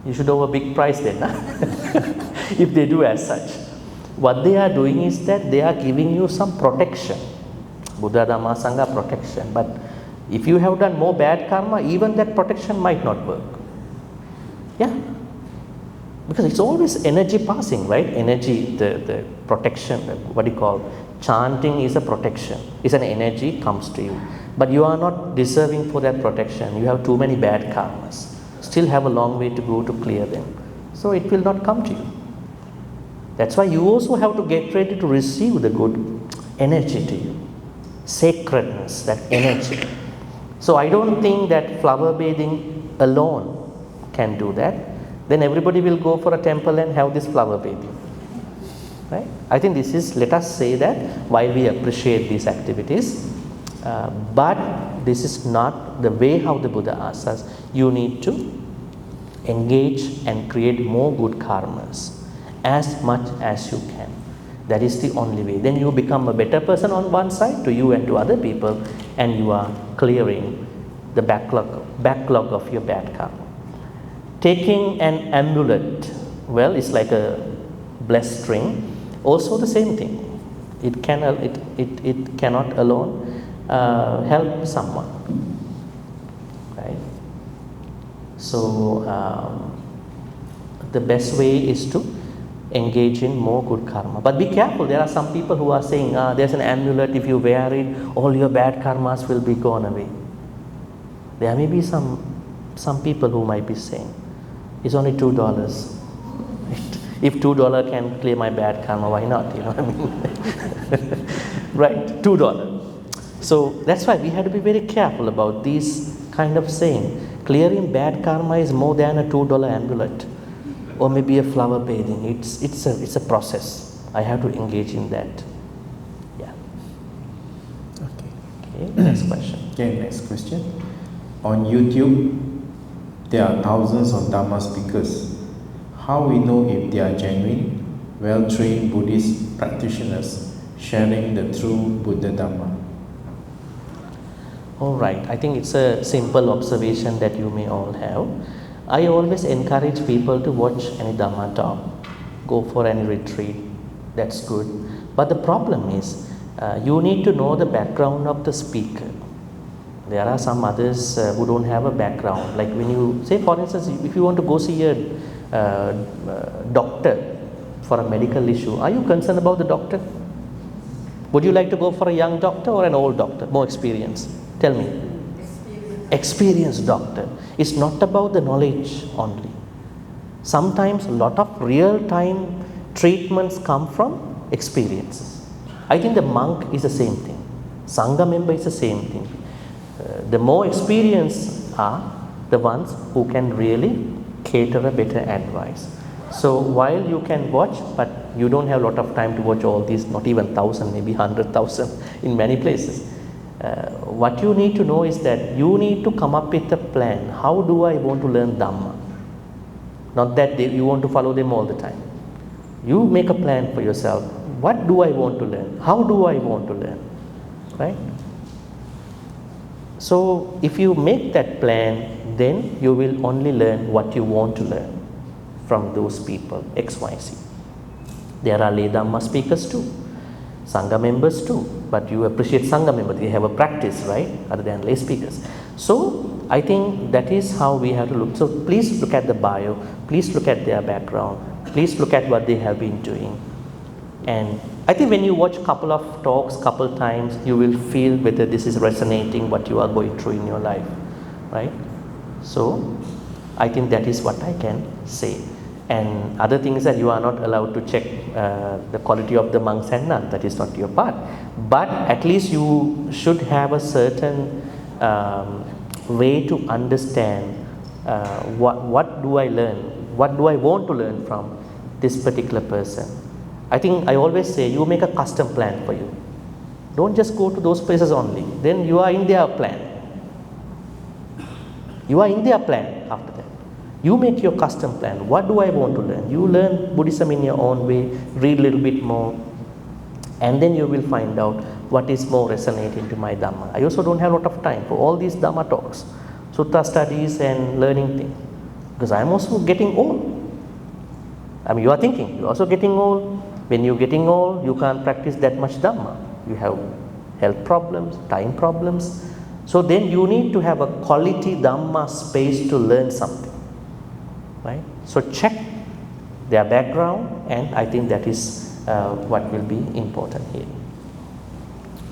You should owe a big price then, if they do as such. What they are doing is that they are giving you some protection, Buddha, Dhamma, Sangha protection, but If you have done more bad karma, even that protection might not work. Yeah. Because it's always energy passing, right? Energy, the protection, what do you call, chanting is a protection. It's an energy comes to you. But you are not deserving for that protection. You have too many bad karmas. Still have a long way to go to clear them. So it will not come to you. That's why you also have to get ready to receive the good energy to you. Sacredness, that energy. So I don't think that flower bathing alone can do that. Then everybody will go for a temple and have this flower bathing. Right? I think this is, let us say that while we appreciate these activities, but this is not the way how the Buddha asks us. You need to engage and create more good karmas as much as you can. That is the only way. Then you become a better person on one side to you and to other people, and you are clearing the backlog of your bad karma. Taking an amulet, well, it's like a blessed string. Also the same thing. It cannot alone help someone, right? So the best way is to engage in more good karma. But be careful, there are some people who are saying, there's an amulet, if you wear it, all your bad karmas will be gone away. There may be some people who might be saying, it's only $2. If $2 can clear my bad karma, why not? You know what I mean? Right, $2. So that's why we have to be very careful about these kind of saying. Clearing bad karma is more than a $2 amulet or maybe a flower bathing. It's a process. I have to engage in that. Yeah. Okay, next question. Okay, next question. On YouTube, there are thousands of Dharma speakers. How we know if they are genuine, well-trained Buddhist practitioners sharing the true Buddha Dharma? All right, I think it's a simple observation that you may all have. I always encourage people to watch any Dhamma talk, go for any retreat, that's good. But the problem is, you need to know the background of the speaker. There are some others who don't have a background. Like when you, say for instance, if you want to go see a doctor for a medical issue, are you concerned about the doctor? Would you like to go for a young doctor or an old doctor, more experienced? Tell me. Experienced doctor. It's not about the knowledge only. Sometimes a lot of real-time treatments come from experiences. I think the monk is the same thing. Sangha member is the same thing. The more experienced are the ones who can really cater a better advice. So while you can watch, but you don't have a lot of time to watch all these, not even 1,000, maybe 100,000 in many places. What you need to know is that you need to come up with a plan. How do I want to learn Dhamma? Not that you want to follow them all the time. You make a plan for yourself. What do I want to learn? How do I want to learn? Right? So if you make that plan, then you will only learn what you want to learn from those people, X, Y, Z. There are lay Dhamma speakers too, Sangha members too, but you appreciate Sangha members, they have a practice, right, other than lay speakers. So I think that is how we have to look. So please look at the bio, please look at their background, please look at what they have been doing. And I think when you watch a couple of talks, couple times, you will feel whether this is resonating what you are going through in your life, right? So I think that is what I can say. And other things that you are not allowed to check the quality of the monks and nuns, that is not your part. But at least you should have a certain way to understand what do I learn, what do I want to learn from this particular person. I think I always say you make a custom plan for you. Don't just go to those places only. Then you are in their plan. You are in their plan after that. You make your custom plan. What do I want to learn? You learn Buddhism in your own way, read a little bit more, and then you will find out what is more resonating to my Dhamma. I also don't have a lot of time for all these Dhamma talks, Sutta studies and learning things, because I am also getting old. I mean, you are thinking, you are also getting old. When you are getting old, you can't practice that much Dhamma. You have health problems, time problems. So then you need to have a quality Dhamma space to learn something, right? So check their background, and I think that is what will be important here.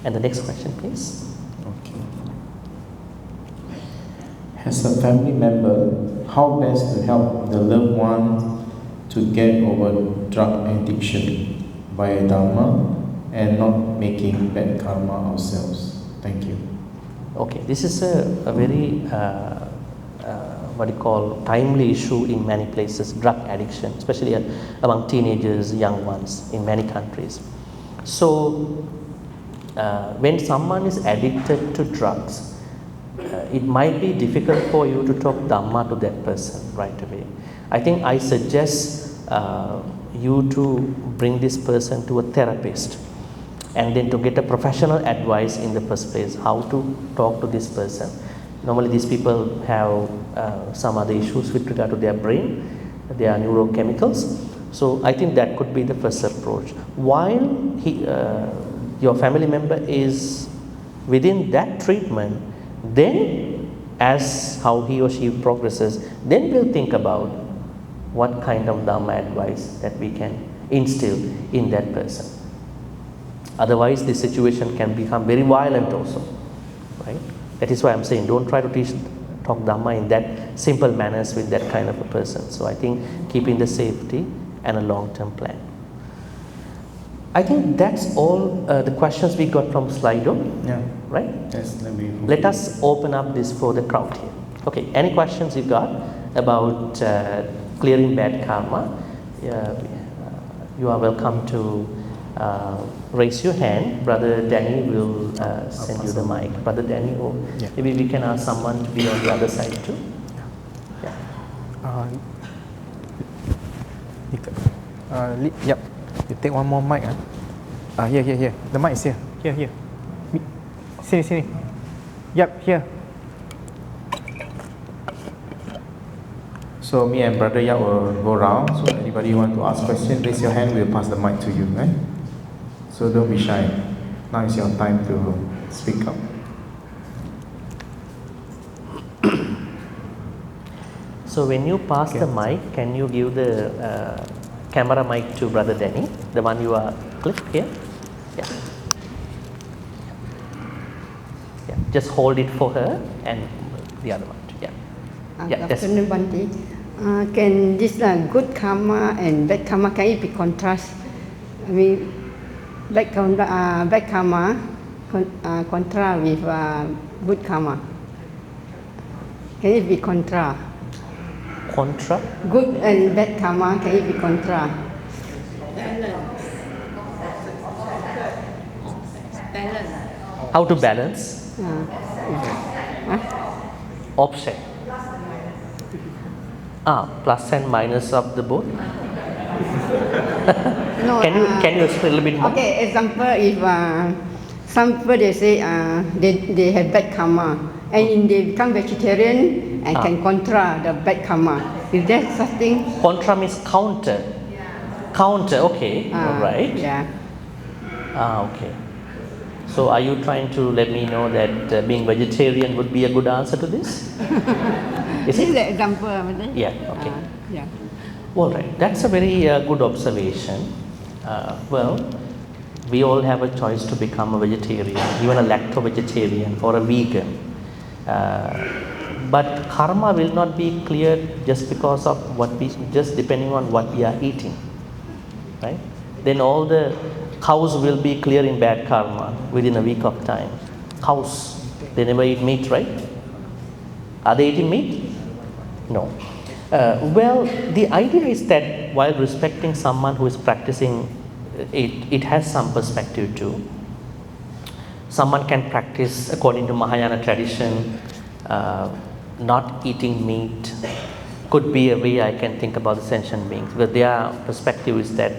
And the next question, please. Okay. As a family member, how best to help the loved one to get over drug addiction via Dhamma and not making bad karma ourselves? Thank you. Okay, this is a very what you call timely issue in many places, drug addiction, especially among teenagers, young ones in many countries. So when someone is addicted to drugs, it might be difficult for you to talk Dhamma to that person right away. I think I suggest you to bring this person to a therapist, and then to get a professional advice in the first place, how to talk to this person. Normally these people have some other issues with regard to their brain, their neurochemicals. So I think that could be the first approach. While your family member is within that treatment, then as how he or she progresses, then we'll think about what kind of Dhamma advice that we can instill in that person. Otherwise, the situation can become very violent also, right? That is why I'm saying don't try to talk Dhamma in that simple manners with that kind of a person. So I think keeping the safety and a long-term plan. I think that's all the questions we got from Slido, Yeah. right? Yes, Let us open up this for the crowd here. Okay, any questions you got about clearing bad karma? You are welcome to raise your hand. Brother Danny will send you the mic. Brother Danny, or maybe we can ask someone to be on the other side too. Yep. You take one more mic. Here. The mic is here. Here. Sini. Yep, here. So me and Brother Yap will go around. So anybody want to ask question, raise your hand. We'll pass the mic to you, right? So don't be shy. Now is your time to speak up. So when you pass the mic, can you give the camera mic to Brother Danny, the one you are clicked here? Yeah. Just hold it for her and the other one too. Yeah. Good afternoon, Bhante. Can this good karma and bad karma, can it be contrast? I mean, bad karma contra with good karma. Can it be contra? Contra? Good and bad karma, can it be contra? Balance. How to balance? Opposite. Plus and minus of the both. No, Can you explain a little bit more? Okay, example, if some people they say they have bad karma, and they become vegetarian and can contra the bad karma. Is there such thing? Contra means counter. Counter, okay. All right. Yeah. Okay. So are you trying to let me know that being vegetarian would be a good answer to this? This is the example. Yeah, okay. Yeah. All right, that's a very good observation. Well, we all have a choice to become a vegetarian, even a lacto-vegetarian or a vegan. But karma will not be cleared just because of just depending on what we are eating, right? Then all the cows will be clearing bad karma within a week of time. Cows, they never eat meat, right? Are they eating meat? No. Well, the idea is that while respecting someone who is practicing, it has some perspective too. Someone can practice according to Mahayana tradition, not eating meat could be a way I can think about the sentient beings, because their perspective is that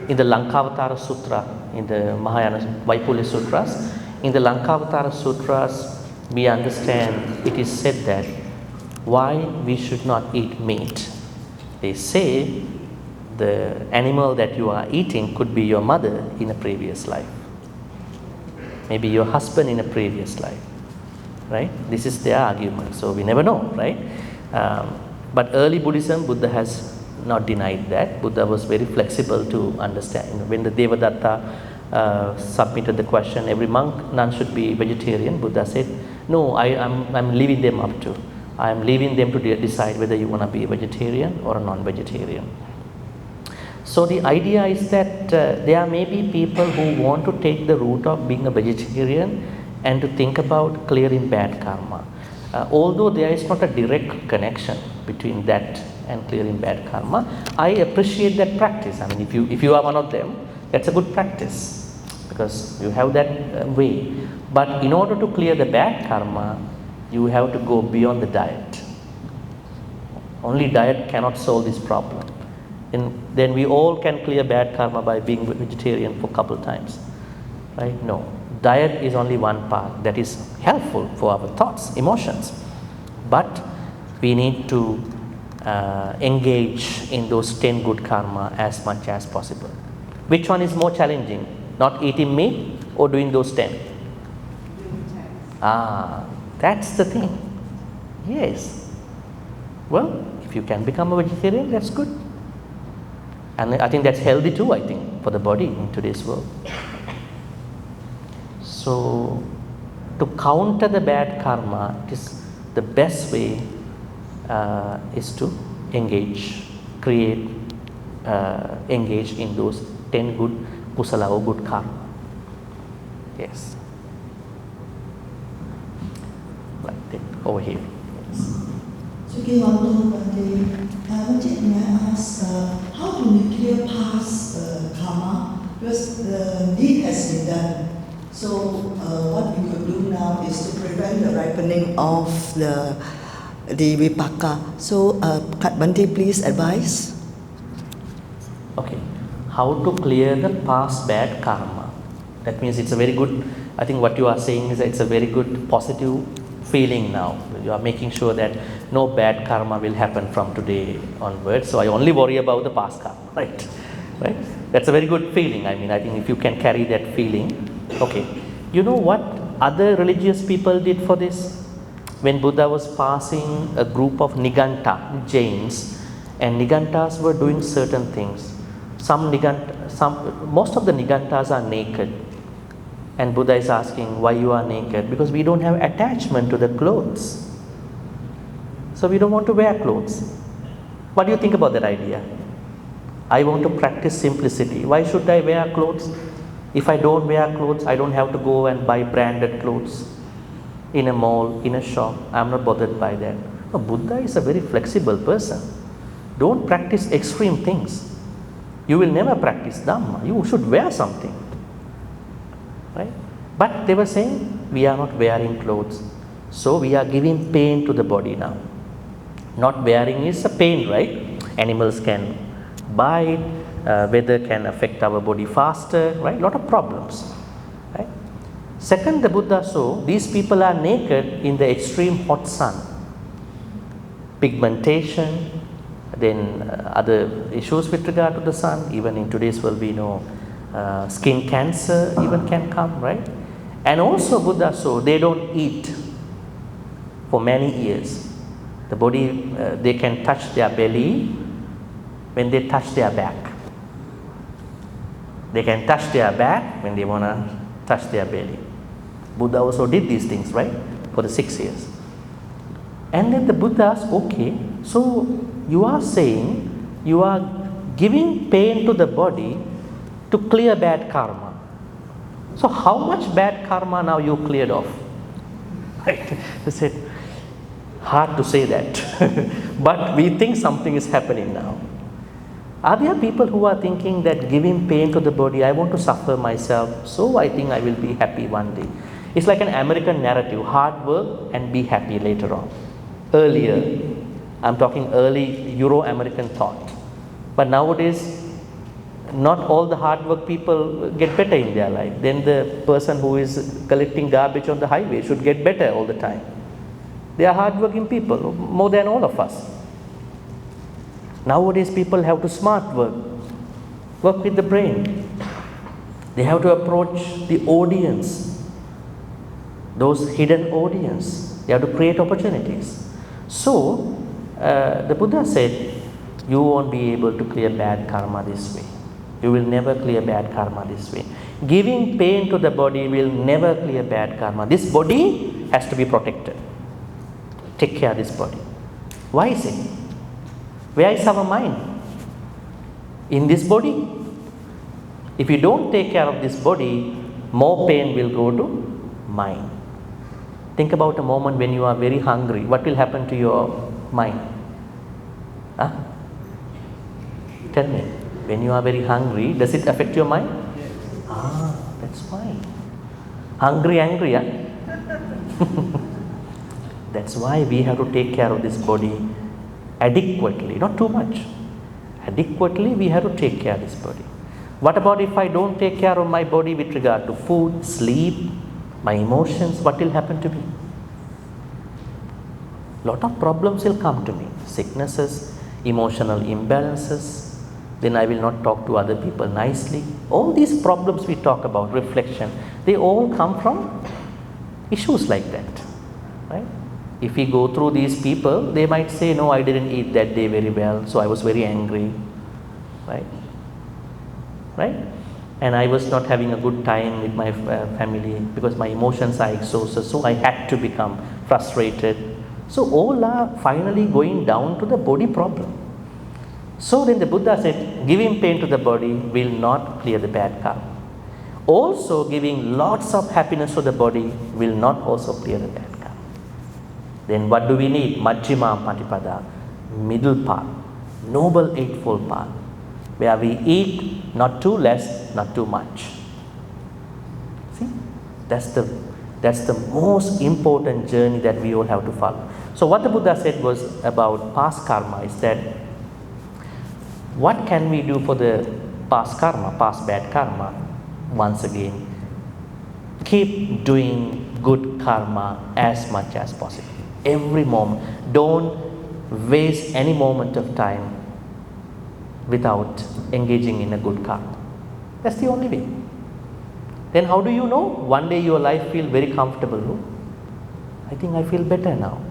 in the Lankavatara Sutra, in the Mahayana Vaipulya Sutras, in the Lankavatara Sutras, we understand it is said that why we should not eat meat. They say the animal that you are eating could be your mother in a previous life, maybe your husband in a previous life, right? This is their argument, so we never know, right? But early Buddhism, Buddha has not denied that. Buddha was very flexible to understand. When the Devadatta submitted the question, every monk, none should be vegetarian, Buddha said, no, I'm leaving them up to. I'm leaving them to decide whether you want to be a vegetarian or a non-vegetarian. So the idea is that there may be people who want to take the route of being a vegetarian and to think about clearing bad karma. Although there is not a direct connection between that and clearing bad karma, I appreciate that practice. I mean, if you are one of them, that's a good practice because you have that way. But in order to clear the bad karma, you have to go beyond the diet. Only diet cannot solve this problem. And then we all can clear bad karma by being vegetarian for a couple times, right? No, diet is only one part that is helpful for our thoughts, emotions, but we need to engage in those 10 good karma as much as possible. Which one is more challenging, not eating meat or doing those 10? That's the thing. Yes. Well, if you can become a vegetarian, that's good. And I think that's healthy too, I think, for the body in today's world. So, to counter the bad karma, the best way is to engage in those 10 good kusala or good karma. Yes. Like that, over here. Yes. Bhante, may I ask, how do we clear past karma? Because the deed has been done. So what we could do now is to prevent the ripening of the vipaka. So Bhante, please advise. Okay. How to clear the past bad karma? That means it's a very good, I think what you are saying is that it's a very good positive feeling now. You are making sure that no bad karma will happen from today onwards. So I only worry about the past karma, right? Right? That's a very good feeling. I mean, I think if you can carry that feeling, okay. You know what other religious people did for this? When Buddha was passing a group of Niganta, Jains, and Nigantas were doing certain things. Most of the Nigantas are naked. And Buddha is asking, why you are naked? Because we don't have attachment to the clothes. So we don't want to wear clothes. What do you think about that idea? I want to practice simplicity. Why should I wear clothes? If I don't wear clothes, I don't have to go and buy branded clothes in a mall, in a shop. I'm not bothered by that. No, Buddha is a very flexible person. Don't practice extreme things. You will never practice Dhamma. You should wear something. Right? But they were saying, we are not wearing clothes. So we are giving pain to the body now. Not wearing is a pain, right? Animals can bite, weather can affect our body faster, right? A lot of problems, right? Second, the Buddha saw these people are naked in the extreme hot sun. Pigmentation, then other issues with regard to the sun. Even in today's world we know skin cancer even can come, right? And also Buddha saw they don't eat for many years. The body, they can touch their belly when they touch their back. They can touch their back when they want to touch their belly. Buddha also did these things, right? For the 6 years. And then the Buddha asked, okay, so you are saying you are giving pain to the body to clear bad karma. So how much bad karma now you cleared off? Right? They said, hard to say that. But we think something is happening now. Are there people who are thinking that giving pain to the body, I want to suffer myself, so I think I will be happy one day. It's like an American narrative, hard work and be happy later on. Earlier, I'm talking early Euro-American thought. But nowadays, not all the hard work people get better in their life. Then the person who is collecting garbage on the highway should get better all the time. They are hard-working people, more than all of us. Nowadays people have to smart work with the brain. They have to approach the audience those hidden audience. They have to create opportunities. So, the Buddha said, you won't be able to clear bad karma this way. You will never clear bad karma this way. Giving pain to the body will never clear bad karma. This body has to be protected. Take care of this body. Why is it? Where is our mind? In this body. If you don't take care of this body, more pain will go to mind. Think about a moment when you are very hungry. What will happen to your mind? Huh? Tell me. When you are very hungry, does it affect your mind? Yes. Ah, that's why. Hungry, angry, yeah? That's why we have to take care of this body adequately, not too much. Adequately, we have to take care of this body. What about if I don't take care of my body with regard to food, sleep, my emotions? What will happen to me? Lot of problems will come to me. Sicknesses, emotional imbalances. Then I will not talk to other people nicely. All these problems we talk about, reflection, they all come from issues like that, right? If we go through these people, they might say, no, I didn't eat that day very well, so I was very angry, right? Right? And I was not having a good time with my family because my emotions are exhausted, so I had to become frustrated. So all are finally going down to the body problem. So then the Buddha said, giving pain to the body will not clear the bad karma. Also giving lots of happiness to the body will not also clear the bad karma. Then what do we need? Majjhima Patipada, middle path, noble eightfold path, where we eat not too less, not too much. See, that's the most important journey that we all have to follow. So what the Buddha said was about past karma is that what can we do for the past karma, past bad karma? Once again, keep doing good karma as much as possible. Every moment. Don't waste any moment of time without engaging in a good karma. That's the only way. Then how do you know? One day your life feel very comfortable. I think I feel better now.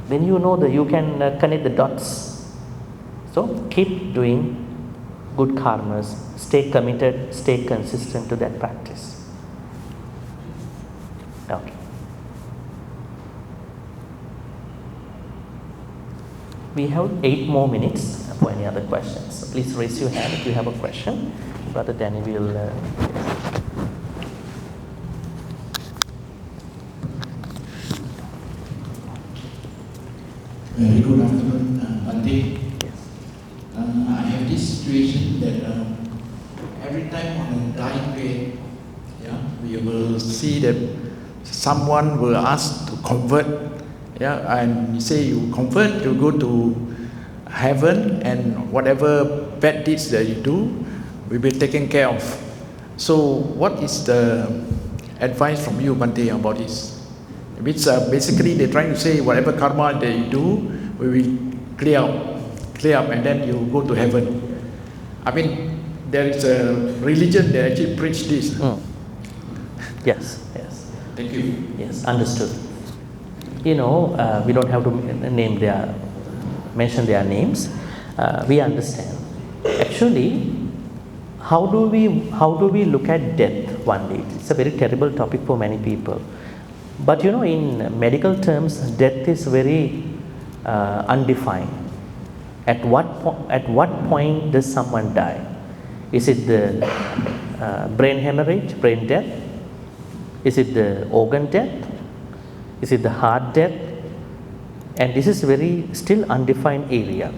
Then you know that you can connect the dots. So keep doing good karmas, stay committed, stay consistent to that practice. Okay. We have 8 more minutes for any other questions. So please raise your hand if you have a question. Brother Danny will. Very good afternoon, Bhante. I have this situation that every time on a dying bed, we will see that someone will ask to convert, and you say you convert to go to heaven, and whatever bad deeds that you do will be taken care of. So, what is the advice from you, Bhante, about this? Which basically they're trying to say whatever karma that you do will be clear up, and then you go to heaven. I mean, there is a religion that actually preach this. Yes. Thank you. Yes, understood. We don't have to mention their names. We understand. Actually, how do we look at death one day? It's a very terrible topic for many people. But in medical terms, death is very undefined. At what point does someone die? Is it the brain hemorrhage, brain death? Is it the organ death? Is it the heart death? And this is very still undefined area,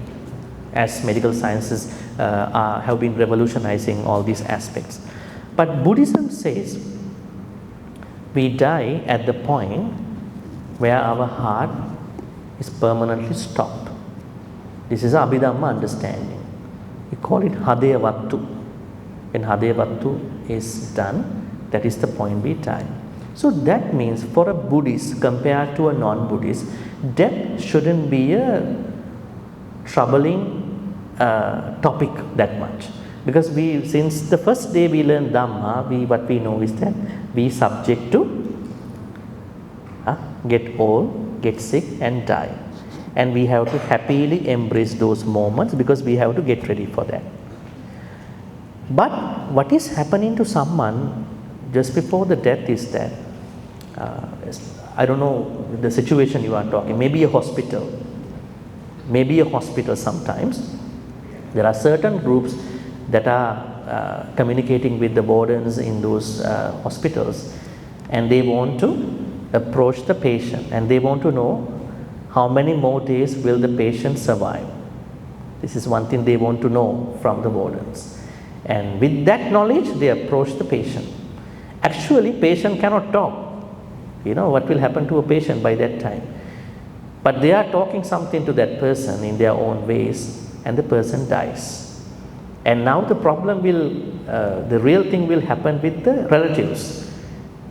as medical sciences have been revolutionizing all these aspects. But Buddhism says we die at the point where our heart is permanently stopped. This is Abhidhamma understanding. We call it Hadeyavattu. When Hadeyavattu is done, that is the point we die. So that means for a Buddhist compared to a non-Buddhist, death shouldn't be a troubling topic that much. Because since the first day we learn Dhamma, what we know is that we subject to get old, get sick and die. And we have to happily embrace those moments because we have to get ready for that. But what is happening to someone just before the death is that, I don't know the situation you are talking, maybe a hospital sometimes. There are certain groups that are communicating with the wardens in those hospitals, and they want to approach the patient and they want to know how many more days will the patient survive. This is one thing they want to know from the wardens. And with that knowledge, they approach the patient. Actually, patient cannot talk. You know what will happen to a patient by that time. But they are talking something to that person in their own ways, and the person dies. And now the problem will, the real thing will happen with the relatives.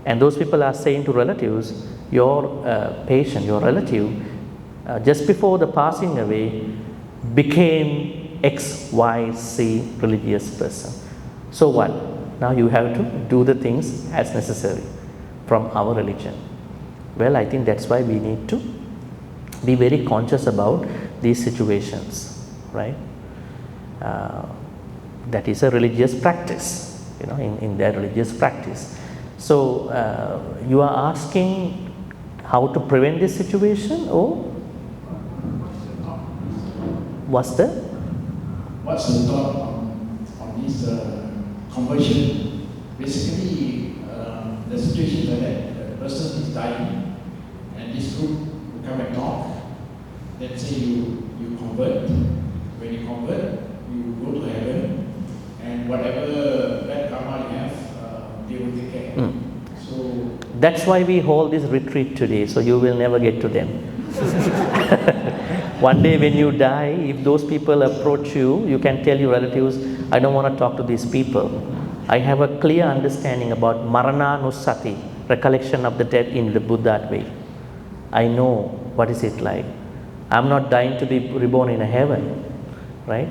And those people are saying to relatives, your patient, your relative, just before the passing away, became X, Y, Z religious person. So what? Now you have to do the things as necessary from our religion. Well, I think that's why we need to be very conscious about these situations, right? That is a religious practice, you know, in their religious practice. So you are asking how to prevent this situation, or what's the thought on this conversion? Basically, the situation is like that. The person is dying, and this group will come and talk. Let's say you convert. When you convert, you go to heaven, and whatever bad karma you have, they will take care. So that's why we hold this retreat today, so you will never get to them. One day when you die, if those people approach you, you can tell your relatives, I don't want to talk to these people. I have a clear understanding about marana-nusati, recollection of the dead in the Buddha way. I know what is it like. I'm not dying to be reborn in a heaven, right?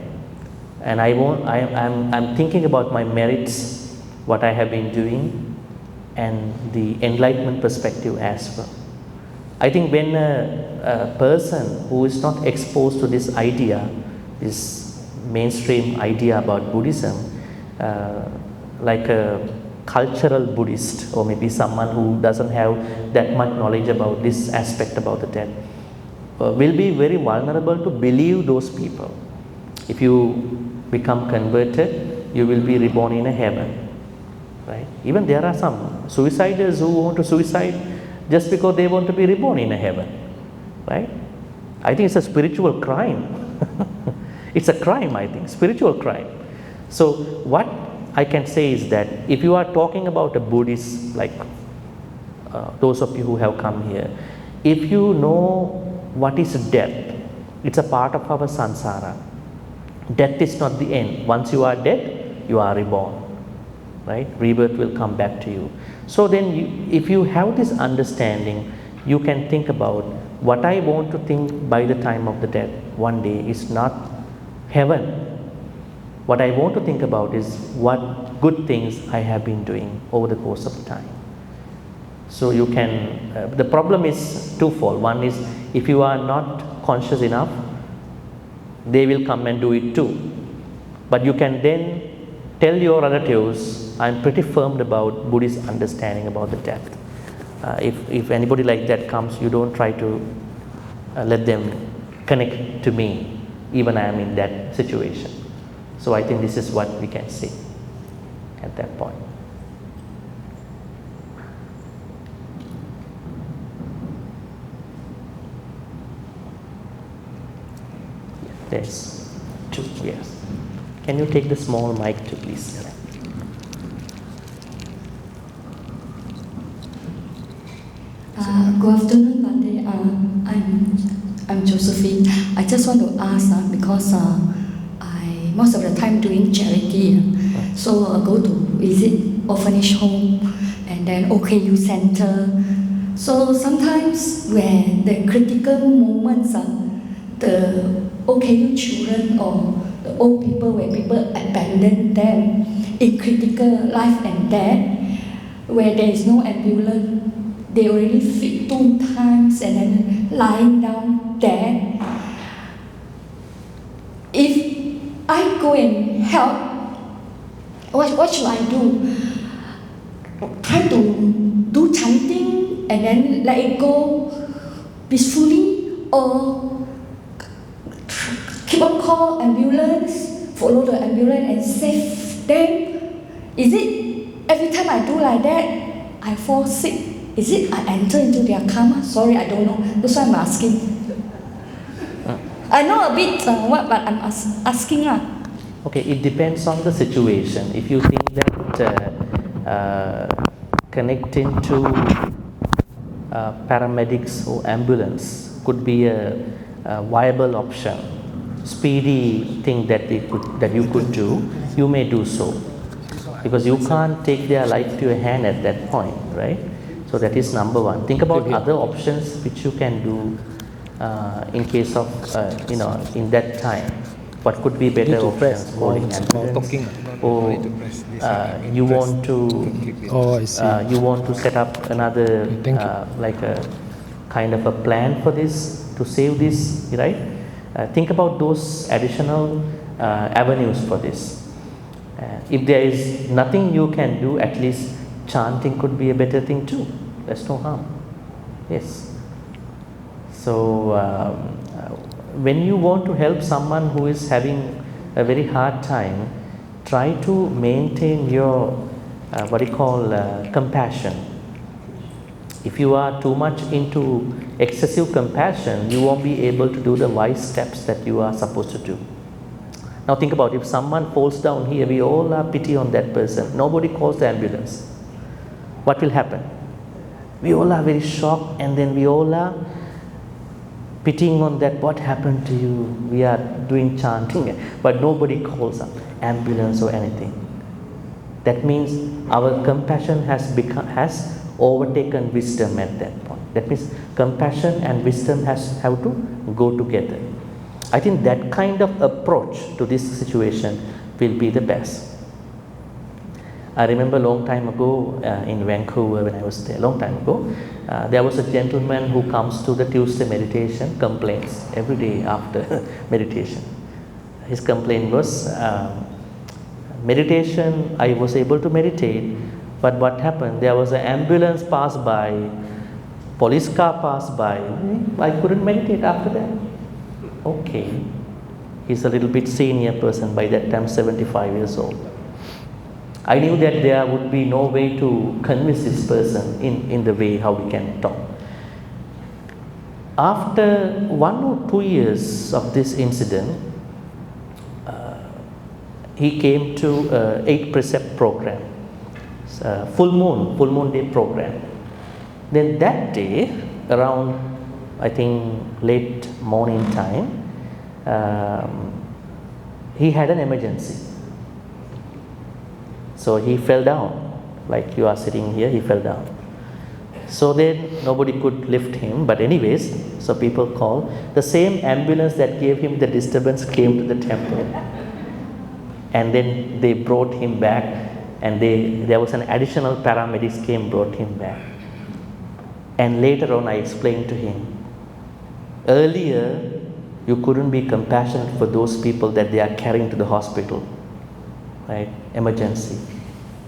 And I'm thinking about my merits, what I have been doing, and the enlightenment perspective as well. I think when a person who is not exposed to this idea, this mainstream idea about Buddhism, like a cultural Buddhist, or maybe someone who doesn't have that much knowledge about this aspect about the death, will be very vulnerable to believe those people. If you become converted, you will be reborn in a heaven, right? Even there are some suiciders who want to suicide just because they want to be reborn in a heaven, right? I think it's a spiritual crime. It's a crime, I think, spiritual crime. So what I can say is that if you are talking about a Buddhist, like those of you who have come here, if you know what is death, it's a part of our samsara. Death is not the end. Once you are dead, you are reborn, right? Rebirth will come back to you. So then if you have this understanding, you can think about what I want to think by the time of the death one day is not heaven. What I want to think about is what good things I have been doing over the course of time. So you can, the problem is twofold. One is if you are not conscious enough, they will come and do it too. But you can then tell your relatives, I'm pretty firm about Buddhist understanding about the death. If anybody like that comes, you don't try to let them connect to me, even I am in that situation. So I think this is what we can see at that point. There's two, yes. Can you take the small mic too, please? Good afternoon, Bhante. I'm Josephine. I just want to ask because I most of the time doing charity, so I go to visit orphanage home and then OKU center. So sometimes when the critical moments the OKU children or the old people, where people abandon them in critical life and death, where there is no ambulance, they already feed 2 times and then lying down there. If I go and help, what should I do? Try to do chanting and then let it go peacefully, or keep on call ambulance, follow the ambulance and save them? Is it every time I do like that, I fall sick? Is it I enter into their karma? Sorry, I don't know. That's why I'm asking. I know a bit but I'm asking. Okay, it depends on the situation. If you think that connecting to paramedics or ambulance could be a viable option, speedy thing that you could do, you may do so, because you can't take their life to your hand at that point, right? So that is number one. Think about other options which you can do in case of in that time. What could be better options? Calling ambulance, or you want to set up another like a kind of a plan for this, to save this, right? Think about those additional avenues for this. If there is nothing you can do, at least chanting could be a better thing too. There's no harm. Yes. So when you want to help someone who is having a very hard time, try to maintain your compassion. If you are too much into excessive compassion, you won't be able to do the wise steps that you are supposed to do. Now think about, if someone falls down here, we all have pity on that person. Nobody calls the ambulance. What will happen? We all are very shocked, and then we all are pitying on that, what happened to you? We are doing chanting, but nobody calls up ambulance or anything. That means our compassion has overtaken wisdom at that point. That means compassion and wisdom have to go together. I think that kind of approach to this situation will be the best. I remember a long time ago in Vancouver, when I was there, long time ago, there was a gentleman who comes to the Tuesday meditation, complains every day after meditation. His complaint was, meditation, I was able to meditate, but what happened? There was an ambulance passed by, police car passed by, I couldn't meditate after that. Okay, he's a little bit senior person, by that time 75 years old. I knew that there would be no way to convince this person in the way how we can talk. After 1 or 2 years of this incident, he came to 8 precept program, full moon day program. Then that day, around I think late morning time, he had an emergency. So he fell down, like you are sitting here, he fell down. So then nobody could lift him, but anyways, so people called. The same ambulance that gave him the disturbance came to the temple. And then they brought him back, and there was an additional paramedics came, brought him back. And later on I explained to him, earlier you couldn't be compassionate for those people that they are carrying to the hospital, right? Emergency.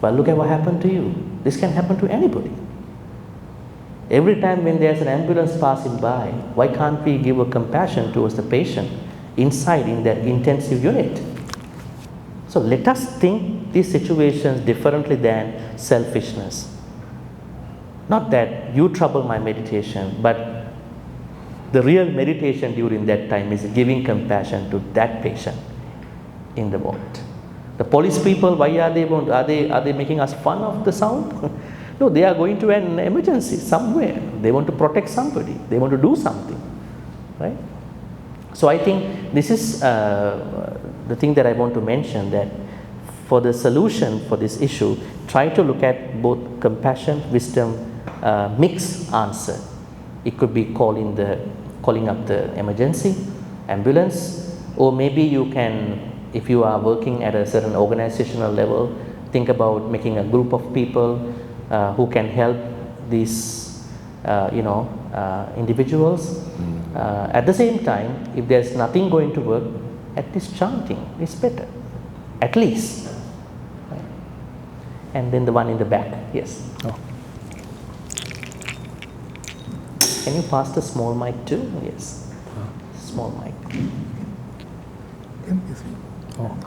But look at what happened to you. This can happen to anybody. Every time when there's an ambulance passing by, why can't we give a compassion towards the patient inside in that intensive unit? So let us think these situations differently than selfishness. Not that you trouble my meditation, but the real meditation during that time is giving compassion to that patient in the ward. The police people, why are they making us fun of the sound? No, they are going to an emergency somewhere. They want to protect somebody. They want to do something, right? So I think this is the thing that I want to mention, that for the solution for this issue, try to look at both compassion, wisdom, mixed answer. It could be calling up the emergency, ambulance, or maybe you can, if you are working at a certain organizational level, think about making a group of people who can help these individuals. At the same time, if there's nothing going to work, at least chanting is better, at least. Right? And then the one in the back, yes. Oh. Can you pass the small mic too? Yes, small mic. Oh.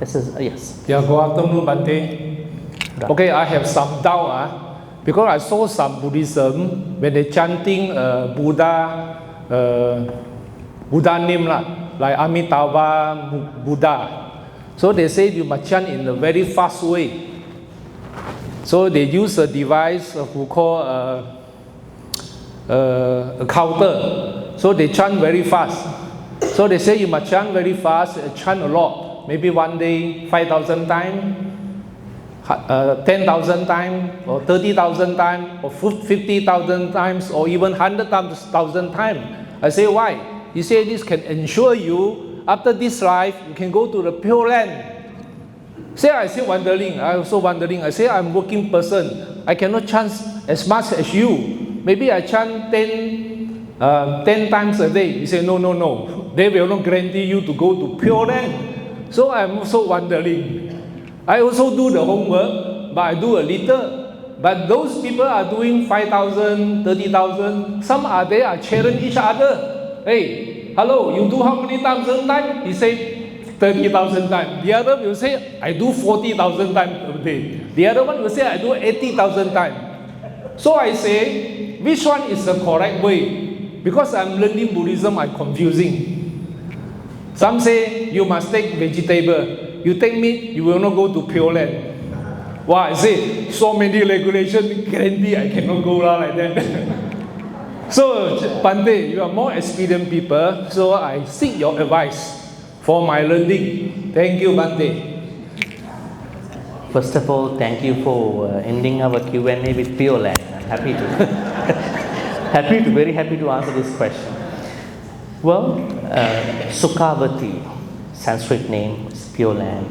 This is yes. Yeah, good afternoon, Bhante. Okay, I have some doubt because I saw some Buddhism when they chanting Buddha name like Amitabha Buddha. So they say you must chant in a very fast way. So they use a device who call a counter. So they chant very fast. So they say you must chant very fast, chant a lot. Maybe one day 5,000 times, 10,000 times, or 30,000 times, or 50,000 times, or even 100,000 times. I say, why? He said this can ensure you, after this life, you can go to the Pure Land. I also wondering. I say, I'm a working person. I cannot chant as much as you. Maybe I chant 10 times a day. He said, no. They will not guarantee you to go to Pure Land. So I'm also wondering. I also do the homework, but I do a little. But those people are doing 5,000, 30,000. Some are there are challenging each other. Hey, hello, you do how many times a time? He said 30,000 times. The other will say, I do 40,000 times a day. The other one will say, I do 80,000 times. So I say, which one is the correct way? Because I'm learning Buddhism, I'm confusing. Some say you must take vegetable. You take meat, you will not go to Pure Land. Wow, I say, so many regulations, guarantee I cannot go like that. So, Bhante, you are more experienced people, so I seek your advice for my learning. Thank you, Bhante. First of all, thank you for ending our Q&A with Pure Land. I'm happy to, very happy to answer this question. Well, Sukhavati, Sanskrit name is Pure Land,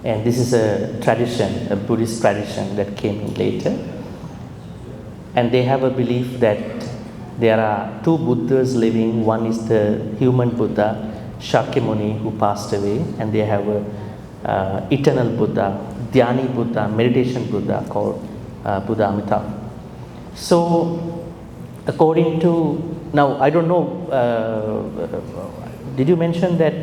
and this is a tradition, a Buddhist tradition that came in later. And they have a belief that there are two Buddhas living. One is the human Buddha, Shakyamuni, who passed away, and they have a eternal Buddha, Dhyani Buddha, meditation Buddha called Buddha Amitabha. So, according to, now I don't know, did you mention that,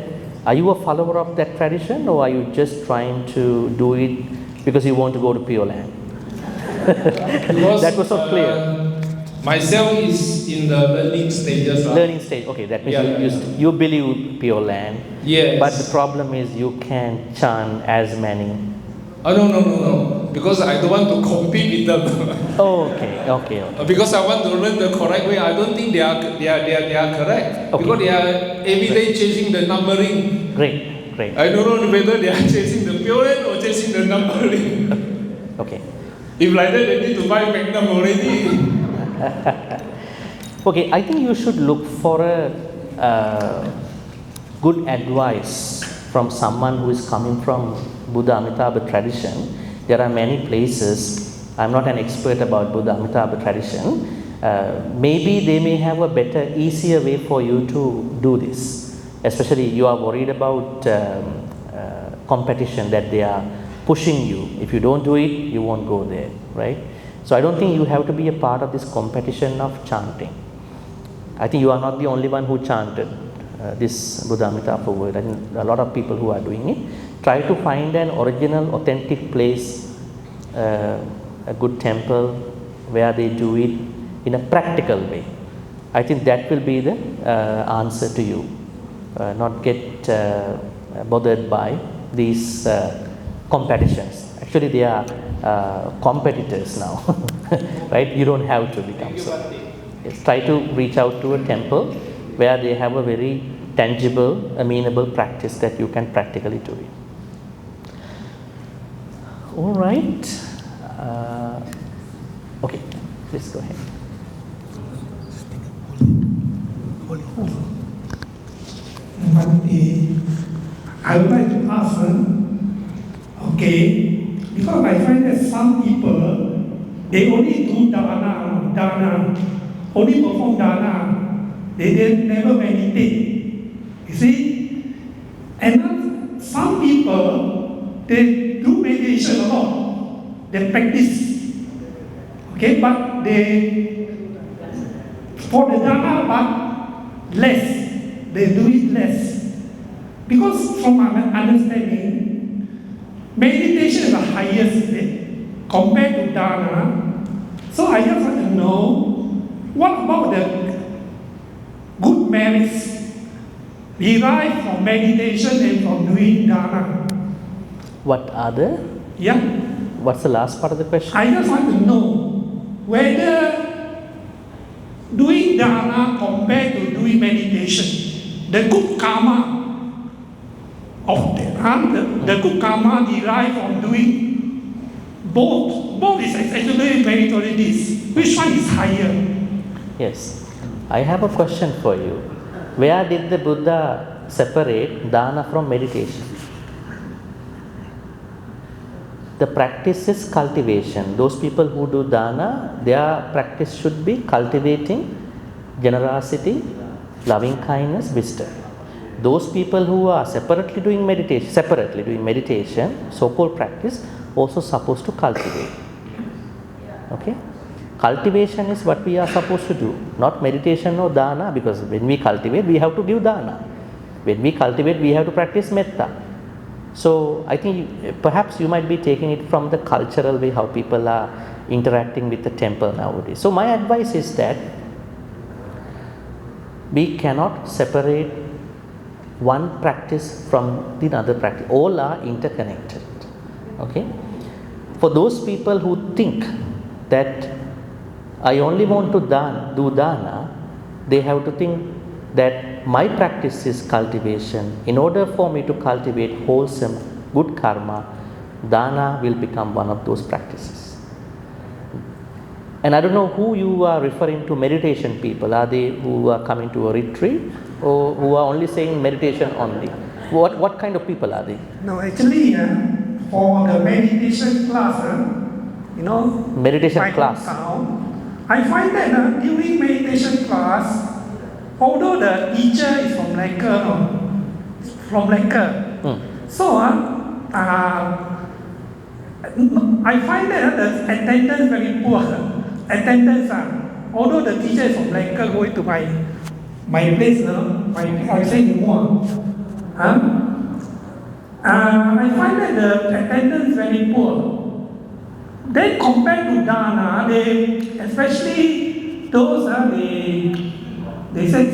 are you a follower of that tradition, or are you just trying to do it because you want to go to Pure Land? That was not clear. Myself is in the learning stages. Learning stage, okay, that means you believe Pure Land. Yes. But the problem is you can't chant as many. Oh, no. Because I don't want to compete with them. Okay. Because I want to learn the correct way. I don't think they are correct. Okay. Because they are every day chasing the numbering. Great. I don't know whether they are chasing the Pure Land or chasing the numbering. Okay. If like that, they need to buy Magnum already. Okay, I think you should look for a good advice from someone who is coming from Buddha Amitabha tradition. There are many places. I'm not an expert about Buddha Amitabha tradition. Maybe they may have a better, easier way for you to do this. Especially you are worried about competition, that they are pushing you. If you don't do it, you won't go there, right? So I don't think you have to be a part of this competition of chanting. I think you are not the only one who chanted this Buddha Amitabha word. I think a lot of people who are doing it. Try to find an original, authentic place, a good temple where they do it in a practical way. I think that will be the answer to you. Not get bothered by these competitions. Actually, they are competitors now, right? You don't have to become so. Yes, try to reach out to a temple where they have a very tangible, amenable practice that you can practically do it. All right. Okay, please go ahead. Bhante, I would like to ask, okay, because I find that some people, they only do dana, only perform dana. They never meditate. You see? And some people, they do meditation a lot. They practice. Okay, but they, for the dana, but less. They do it less. Because from my understanding, meditation is the highest compared to dana. So I just want to know, what about the good merits derived from meditation and from doing dana? What other? Yeah. What's the last part of the question? I just want to know whether doing dana compared to doing meditation, the good karma of the good karma derived from doing both is actually meritorious. Which one is higher? Yes. I have a question for you. Where did the Buddha separate dana from meditation? The practice is cultivation. Those people who do dana, their practice should be cultivating generosity, loving kindness, wisdom. Those people who are separately doing meditation, so-called practice, also supposed to cultivate. Okay? Cultivation is what we are supposed to do, not meditation or dana, because when we cultivate, we have to give dana. When we cultivate, we have to practice metta. So I think perhaps you might be taking it from the cultural way how people are interacting with the temple nowadays. So my advice is that we cannot separate one practice from the other practice. All are interconnected. Okay? For those people who think that I only want to do dana, they have to think that my practice is cultivation. In order for me to cultivate wholesome, good karma, dana will become one of those practices. And I don't know who you are referring to, meditation people. Are they who are coming to a retreat or who are only saying meditation only? What kind of people are they? No, actually, for the meditation class, meditation class. I find that during meditation class, although the teacher is from Melaka, so I find that the attendance very poor. Although the teacher is from Melaka, going to my place, I say Eenh. I find that the attendance very poor. Then compared to dana, especially those they say,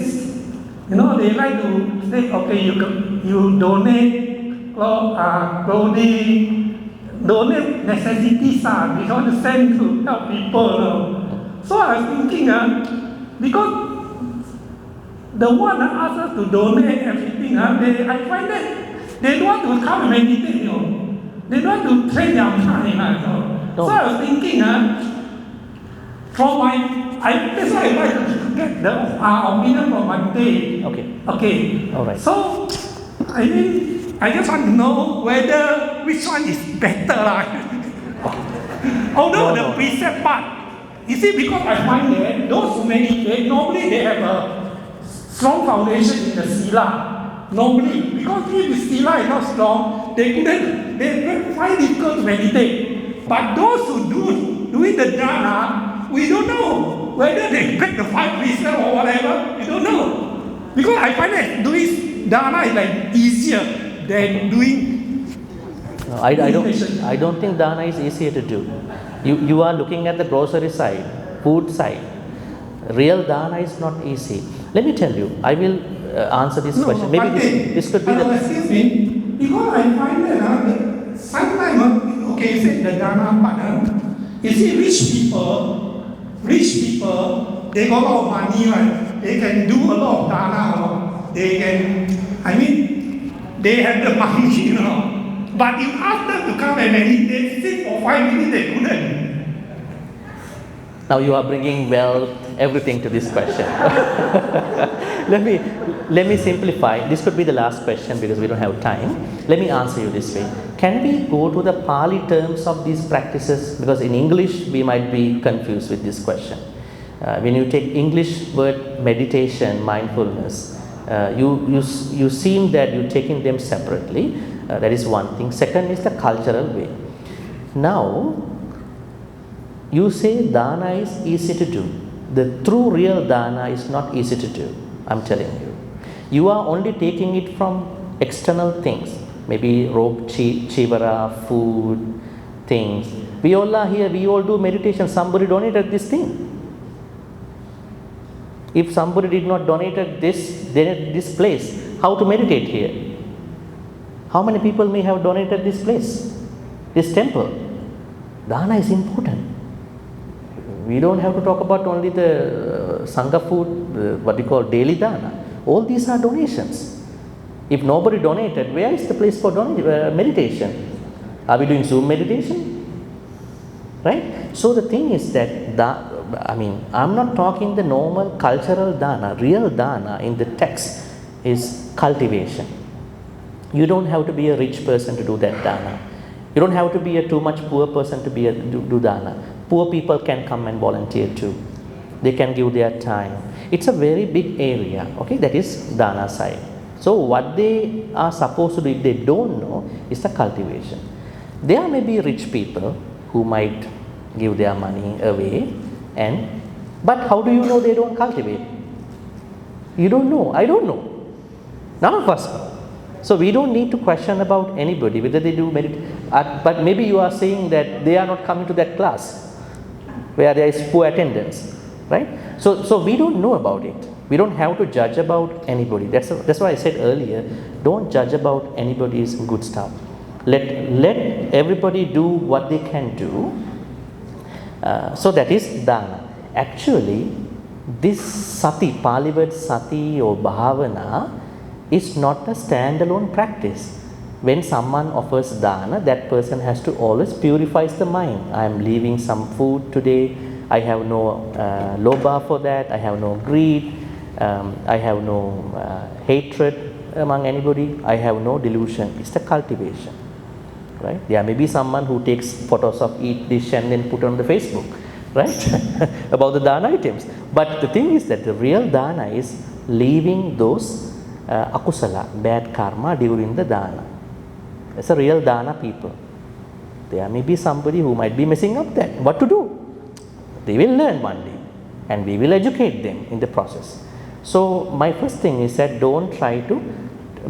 they like to say, okay, you donate clothing, donate necessities, because to send to help people. So I was thinking, because the one that asks us to donate everything, I find that they don't want to come and meditate, they don't want to train their mind. So I was thinking, that's why I like to get the opinion from Bhante. Okay. All right. So, I just want to know which one is better. Although the precept part, you see, because I find that those who meditate, normally they have a strong foundation in the sila. Normally, because if the sila is not strong, they find it difficult to meditate. But those who doing the dana, we don't know whether they break the 5 precepts or whatever. We don't know, because I find that doing dana is like easier than doing. No, I don't think dana is easier to do. You are looking at the grocery side, food side. Real dana is not easy. Let me tell you. I will answer this question. Maybe this could be the. Excuse me, because I find that sometimes. Okay, you said the dana part. You see, rich people, they got a lot of money, right? They can do a lot of dana. They have the money, But you ask them to come and meditate, sit for 5 minutes, they couldn't. Now you are bringing everything to this question. Let me simplify. This could be the last question because we don't have time. Let me answer you this way. Can we go to the Pali terms of these practices? Because in English we might be confused with this question. When you take English word meditation, mindfulness, you seem that you're taking them separately. That is one thing. Second is the cultural way. Now, you say dana is easy to do. The true real dana is not easy to do, I'm telling you. You are only taking it from external things, maybe robe, chivara, food, things. We all are here, we all do meditation. Somebody donated this thing. If somebody did not donate this place, how to meditate here? How many people may have donated this place, this temple? Dana is important. We don't have to talk about only the Sangha food, what we call daily dana. All these are donations. If nobody donated, where is the place for meditation? Are we doing Zoom meditation? Right? So the thing is that, I'm not talking the normal cultural dana. Real dana in the text is cultivation. You don't have to be a rich person to do that dana. You don't have to be a too much poor person to do dana. Poor people can come and volunteer too. They can give their time. It's a very big area, okay? That is dana side. So what they are supposed to do, if they don't know, is the cultivation. There may be rich people who might give their money away, but how do you know they don't cultivate? You don't know. I don't know. None of us know. So we don't need to question about anybody whether they do meditation. But maybe you are saying that they are not coming to that class where there is poor attendance, right? So we don't know about it. We don't have to judge about anybody. That's why I said earlier, don't judge about anybody's good stuff. Let everybody do what they can do. So that is dana. Actually, this sati, Pali word sati or bhavana, is not a standalone practice. When someone offers dana, that person has to always purify the mind. I am leaving some food today. I have no lobha for that. I have no greed. I have no hatred among anybody. I have no delusion. It's the cultivation, right? There may be someone who takes photos of each dish and then put on the Facebook, right? About the dana items. But the thing is that the real dana is leaving those akusala, bad karma during the dana. It's a real dana people. There may be somebody who might be messing up that. What to do? They will learn one day and we will educate them in the process. So my first thing is that don't try to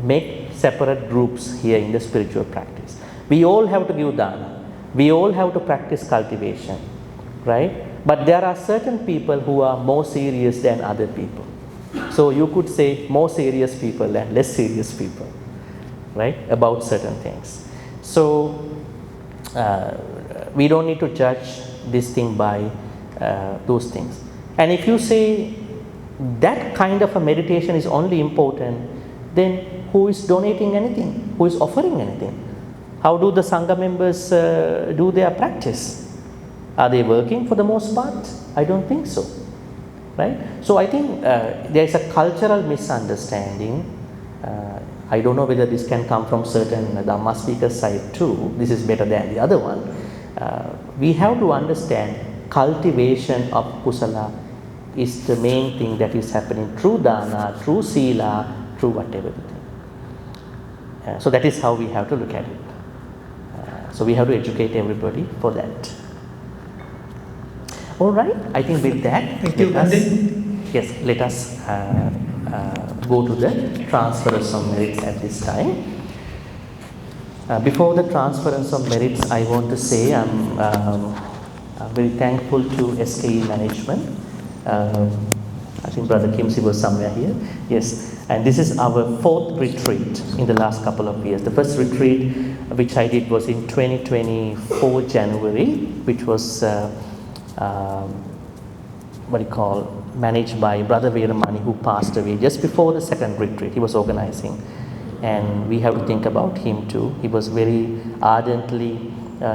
make separate groups here in the spiritual practice. We all have to give dana. We all have to practice cultivation, right? But there are certain people who are more serious than other people. So you could say more serious people and less serious people, right, about certain things. So we don't need to judge this thing by those things. And if you say that kind of a meditation is only important, then who is donating anything? Who is offering anything? How do the Sangha members do their practice? Are they working for the most part? I don't think so. Right? So I think there is a cultural misunderstanding. I don't know whether this can come from certain Dhamma speakers' side too. This is better than the other one. We have to understand cultivation of kusala is the main thing that is happening through dana, through sila, through whatever. So that is how we have to look at it. So we have to educate everybody for that. All right, I think with that, let us go to the transference of merits at this time. Before the transference of merits, I want to say I'm very thankful to SKE management. I think Brother Kimsi was somewhere here. Yes, and this is our fourth retreat in the last couple of years. The first retreat which I did was in 2024 January, which was managed by Brother Veeramani, who passed away just before the second retreat. He was organizing, and we have to think about him too. He was very ardently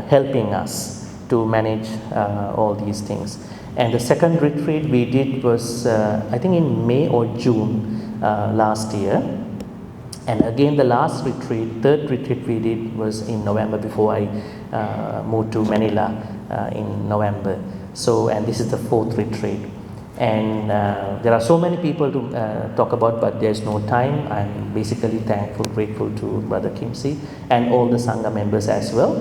helping us to manage all these things. And the second retreat we did was I think in May or June last year, And again, the last retreat, third retreat we did was in November before I moved to Manila in November. So, and this is the fourth retreat. And there are so many people to talk about, but there's no time. I'm basically thankful, grateful to Brother Kimsey and all the Sangha members as well.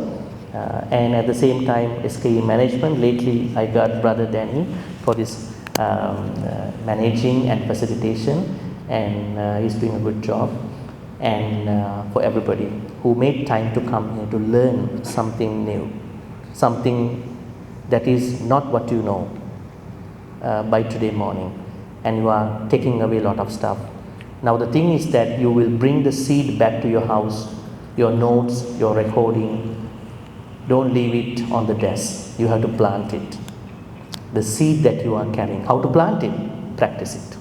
And at the same time, SKE management, lately I got Brother Danny for this managing and facilitation, and he's doing a good job. And for everybody who made time to come here to learn something new, something that is not what you know by today morning, and you are taking away a lot of stuff. Now the thing is that you will bring the seed back to your house, your notes, your recording. Don't leave it on the desk. You have to plant it. The seed that you are carrying, how to plant it? Practice it.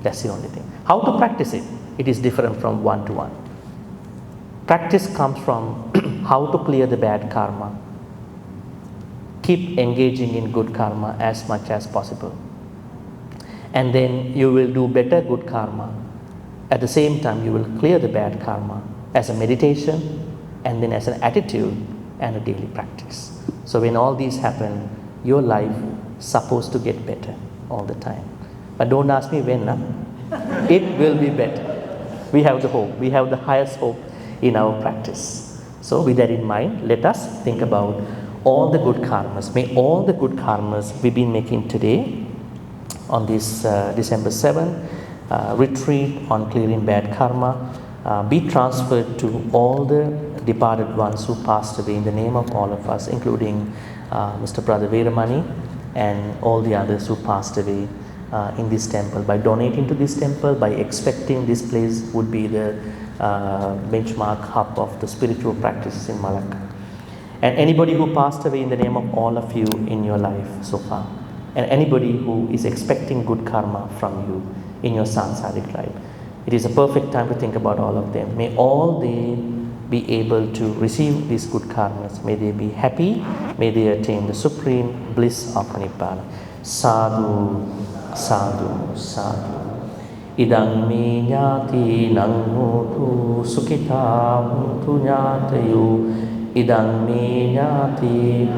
That's the only thing. How to practice it? It is different from one to one. Practice comes from how to clear the bad karma. Keep engaging in good karma as much as possible. And then you will do better good karma. At the same time, you will clear the bad karma as a meditation and then as an attitude and a daily practice. So when all these happen, your life is supposed to get better all the time. But don't ask me when, it will be better. We have the hope. We have the highest hope in our practice. So with that in mind, let us think about all the good karmas. May all the good karmas we've been making today on this December 7 retreat on clearing bad karma be transferred to all the departed ones who passed away in the name of all of us, including Mr. Brother Veeramani and all the others who passed away in this temple. By donating to this temple, by expecting this place would be the benchmark hub of the spiritual practices in Melaka. And anybody who passed away in the name of all of you in your life so far, and anybody who is expecting good karma from you in your samsaric life, it is a perfect time to think about all of them. May all they be able to receive these good karmas. May they be happy. May they attain the supreme bliss of Nibbana. Sadhu, sadhu, sadhu. Idang me ñāti nang hotu sukhita huntu ñātayu. Idang me ñāti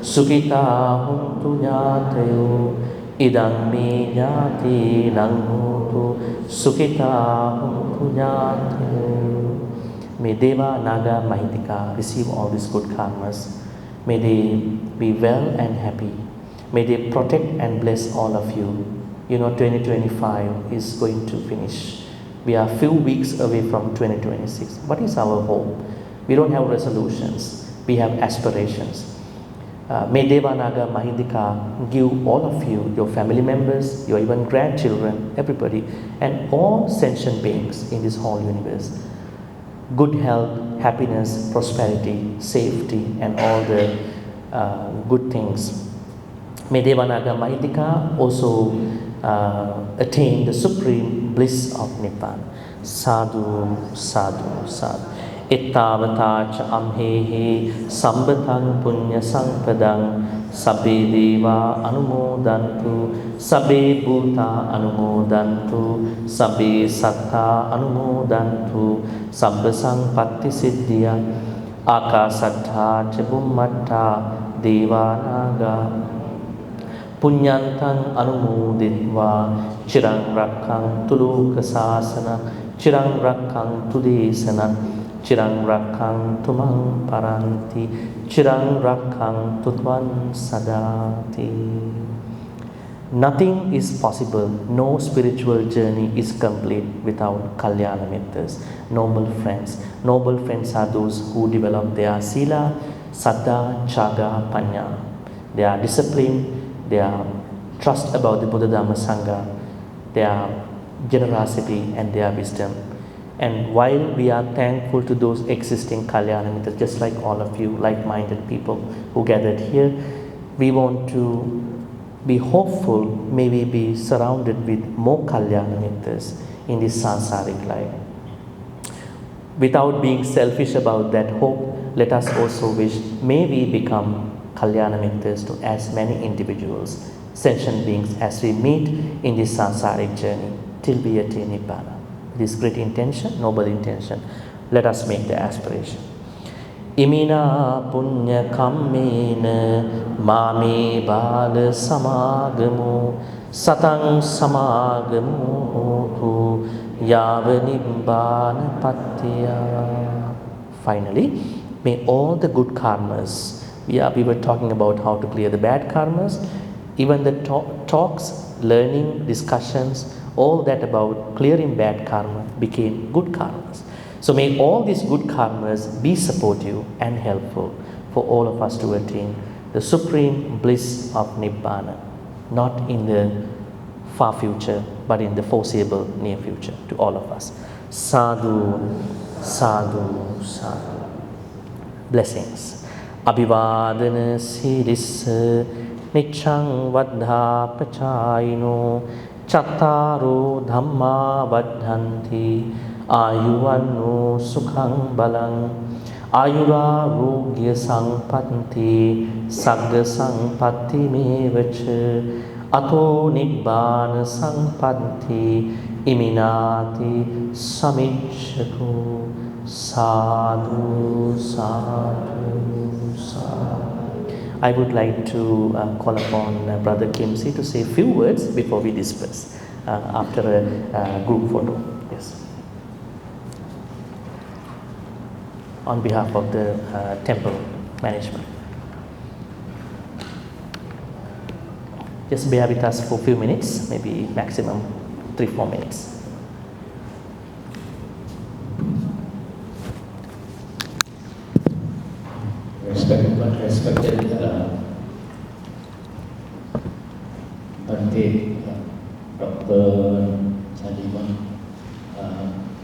sukhita huntu ñātayu. Idang me ñāti nang hotu sukhita huntu ñātayu. May Deva, Naga, Mahitika receive all these good karmas. May they be well and happy. May they protect and bless all of you. You know, 2025 is going to finish. We are a few weeks away from 2026. What is our hope? We don't have resolutions. We have aspirations. May Deva, Naga, Mahitika give all of you, your family members, your even grandchildren, everybody, and all sentient beings in this whole universe, good health, happiness, prosperity, safety, and all the good things. May Deva, Naga, Mahitika also attain the supreme bliss of Nibbana. Sadhu, sadhu, sadhu. Ittavata amhehe sambatang punya sampadang sabbe deva anumodantu sabbe bhuta anumodantu sabbe satta anumodantu sabba sampatti siddhya akasattha ca bummatta deva naga punyantang anumoditva chirang rakkang tuluka sasana chirang rakkang tudesana chirang rakkang tumang paranti chirang rakkang tutvan sadati. Nothing is possible, no spiritual journey is complete without kalyana mittas, noble friends. Noble friends are those who develop their sila, saddha, chaga, panya. They are disciplined, their trust about the Buddha Dhamma Sangha, their generosity and their wisdom. And while we are thankful to those existing Kalyana Mittas, just like all of you, like-minded people who gathered here, we want to be hopeful, may we be surrounded with more Kalyana Mittas in this samsaric life. Without being selfish about that hope, let us also wish, may we become Kalyana Mittas to as many individuals, sentient beings, as we meet in this samsaric journey till we attain Nibbana. this great intention, noble intention. Let us make the aspiration. Imina punya kammena mame bala samagamu satang samagamu hotu yava nibbana pattiya. Finally, may all the good karmas, we were talking about how to clear the bad karmas, even the talks, learning, discussions, all that about clearing bad karma became good karmas. So may all these good karmas be supportive and helpful for all of us to attain the supreme bliss of Nibbana, not in the far future, but in the foreseeable near future to all of us. Sadhu, sadhu, sadhu. Blessings. Abhivadana siddhissa niccang vaddha pachayino chattaro dhamma vaddhanti ayuvanno sukhang balang ayurarogya sampatti sagga sampatti mevacha ato nibbana sampatti iminati samicchato. Sadhu, sadhu, sadhu. I would like to call upon Brother Kimsey to say a few words before we disperse after a group photo. Yes. On behalf of the temple management. Just bear with us for a few minutes, maybe maximum 3-4 minutes. Respected Bhante Dr. Chandima,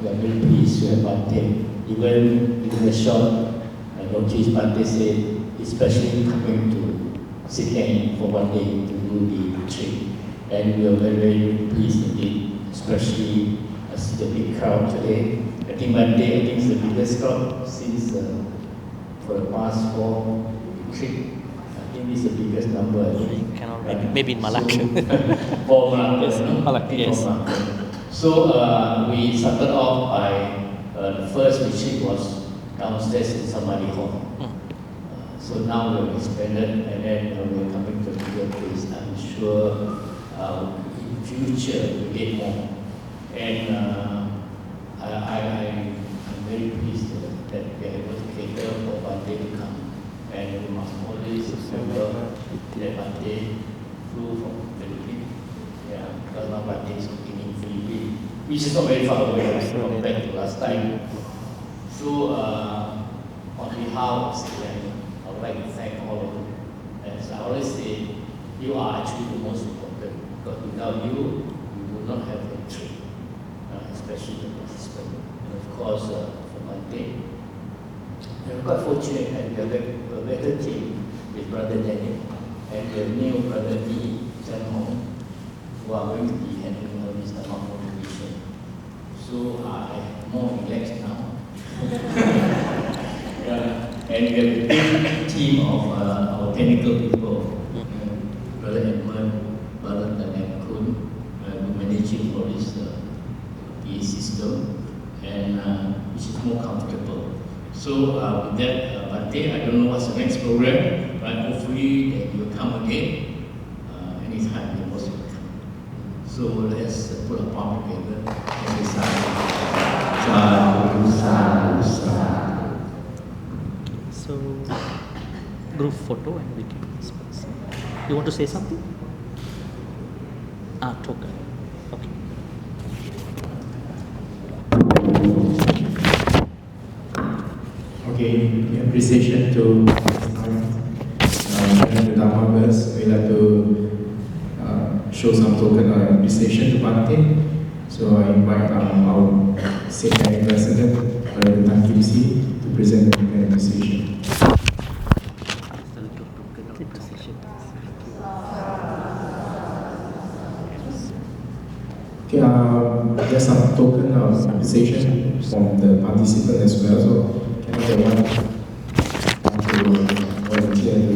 we are very pleased to have Bhante. Even in the short notice, Bhante said, especially coming to Seck for one day to do the retreat. And we are very, very pleased indeed, especially as the big crowd today. I think Bhante, is the biggest crowd since for the past 4 retreats. I think it's the biggest number. Maybe in Melaka. For Melaka. Yes, Melaka, yes. So we started off by the first retreat was downstairs in Samadhi Hall. So now we've expanded and then we're coming to a bigger place. I'm sure in future we'll get more. And I'm very pleased that we are able to cater for Bhante to come. And we must always remember that Bhante flew from Philippines. Yeah, because now Bhante is working in Philippines, which is not very far away compared to last time. So on behalf of Seck, I would like to thank all of you. As I always say, you are actually the most important, because without you, we would not have a retreat, especially the participants. And of course, for Bhante, we're quite fortunate that we have a better team with Brother Daniel and the new Brother D. Hong, who are going to be handling all this Dhamma motivation. So I'm more relaxed now. And we have a big team of our technical people, Brother Edmund, Brother Daniel Kun, managing all this PA system, and which is more comfortable. So with that, Bhante, I don't know what's the next program, but hopefully that you will come again anytime you're most welcome. So let's put a palm together and say sadhu, sadhu, sadhu. So, group photo and we can discuss. You want to say something? Token. Okay. Okay, appreciation to the Dharma verse. We like to show some token of appreciation to Bhante. So I invite our Seck President, Brother Tan Kim Si, to present the appreciation. Okay, just some token of appreciation from the participant as well. So can I get one to volunteer to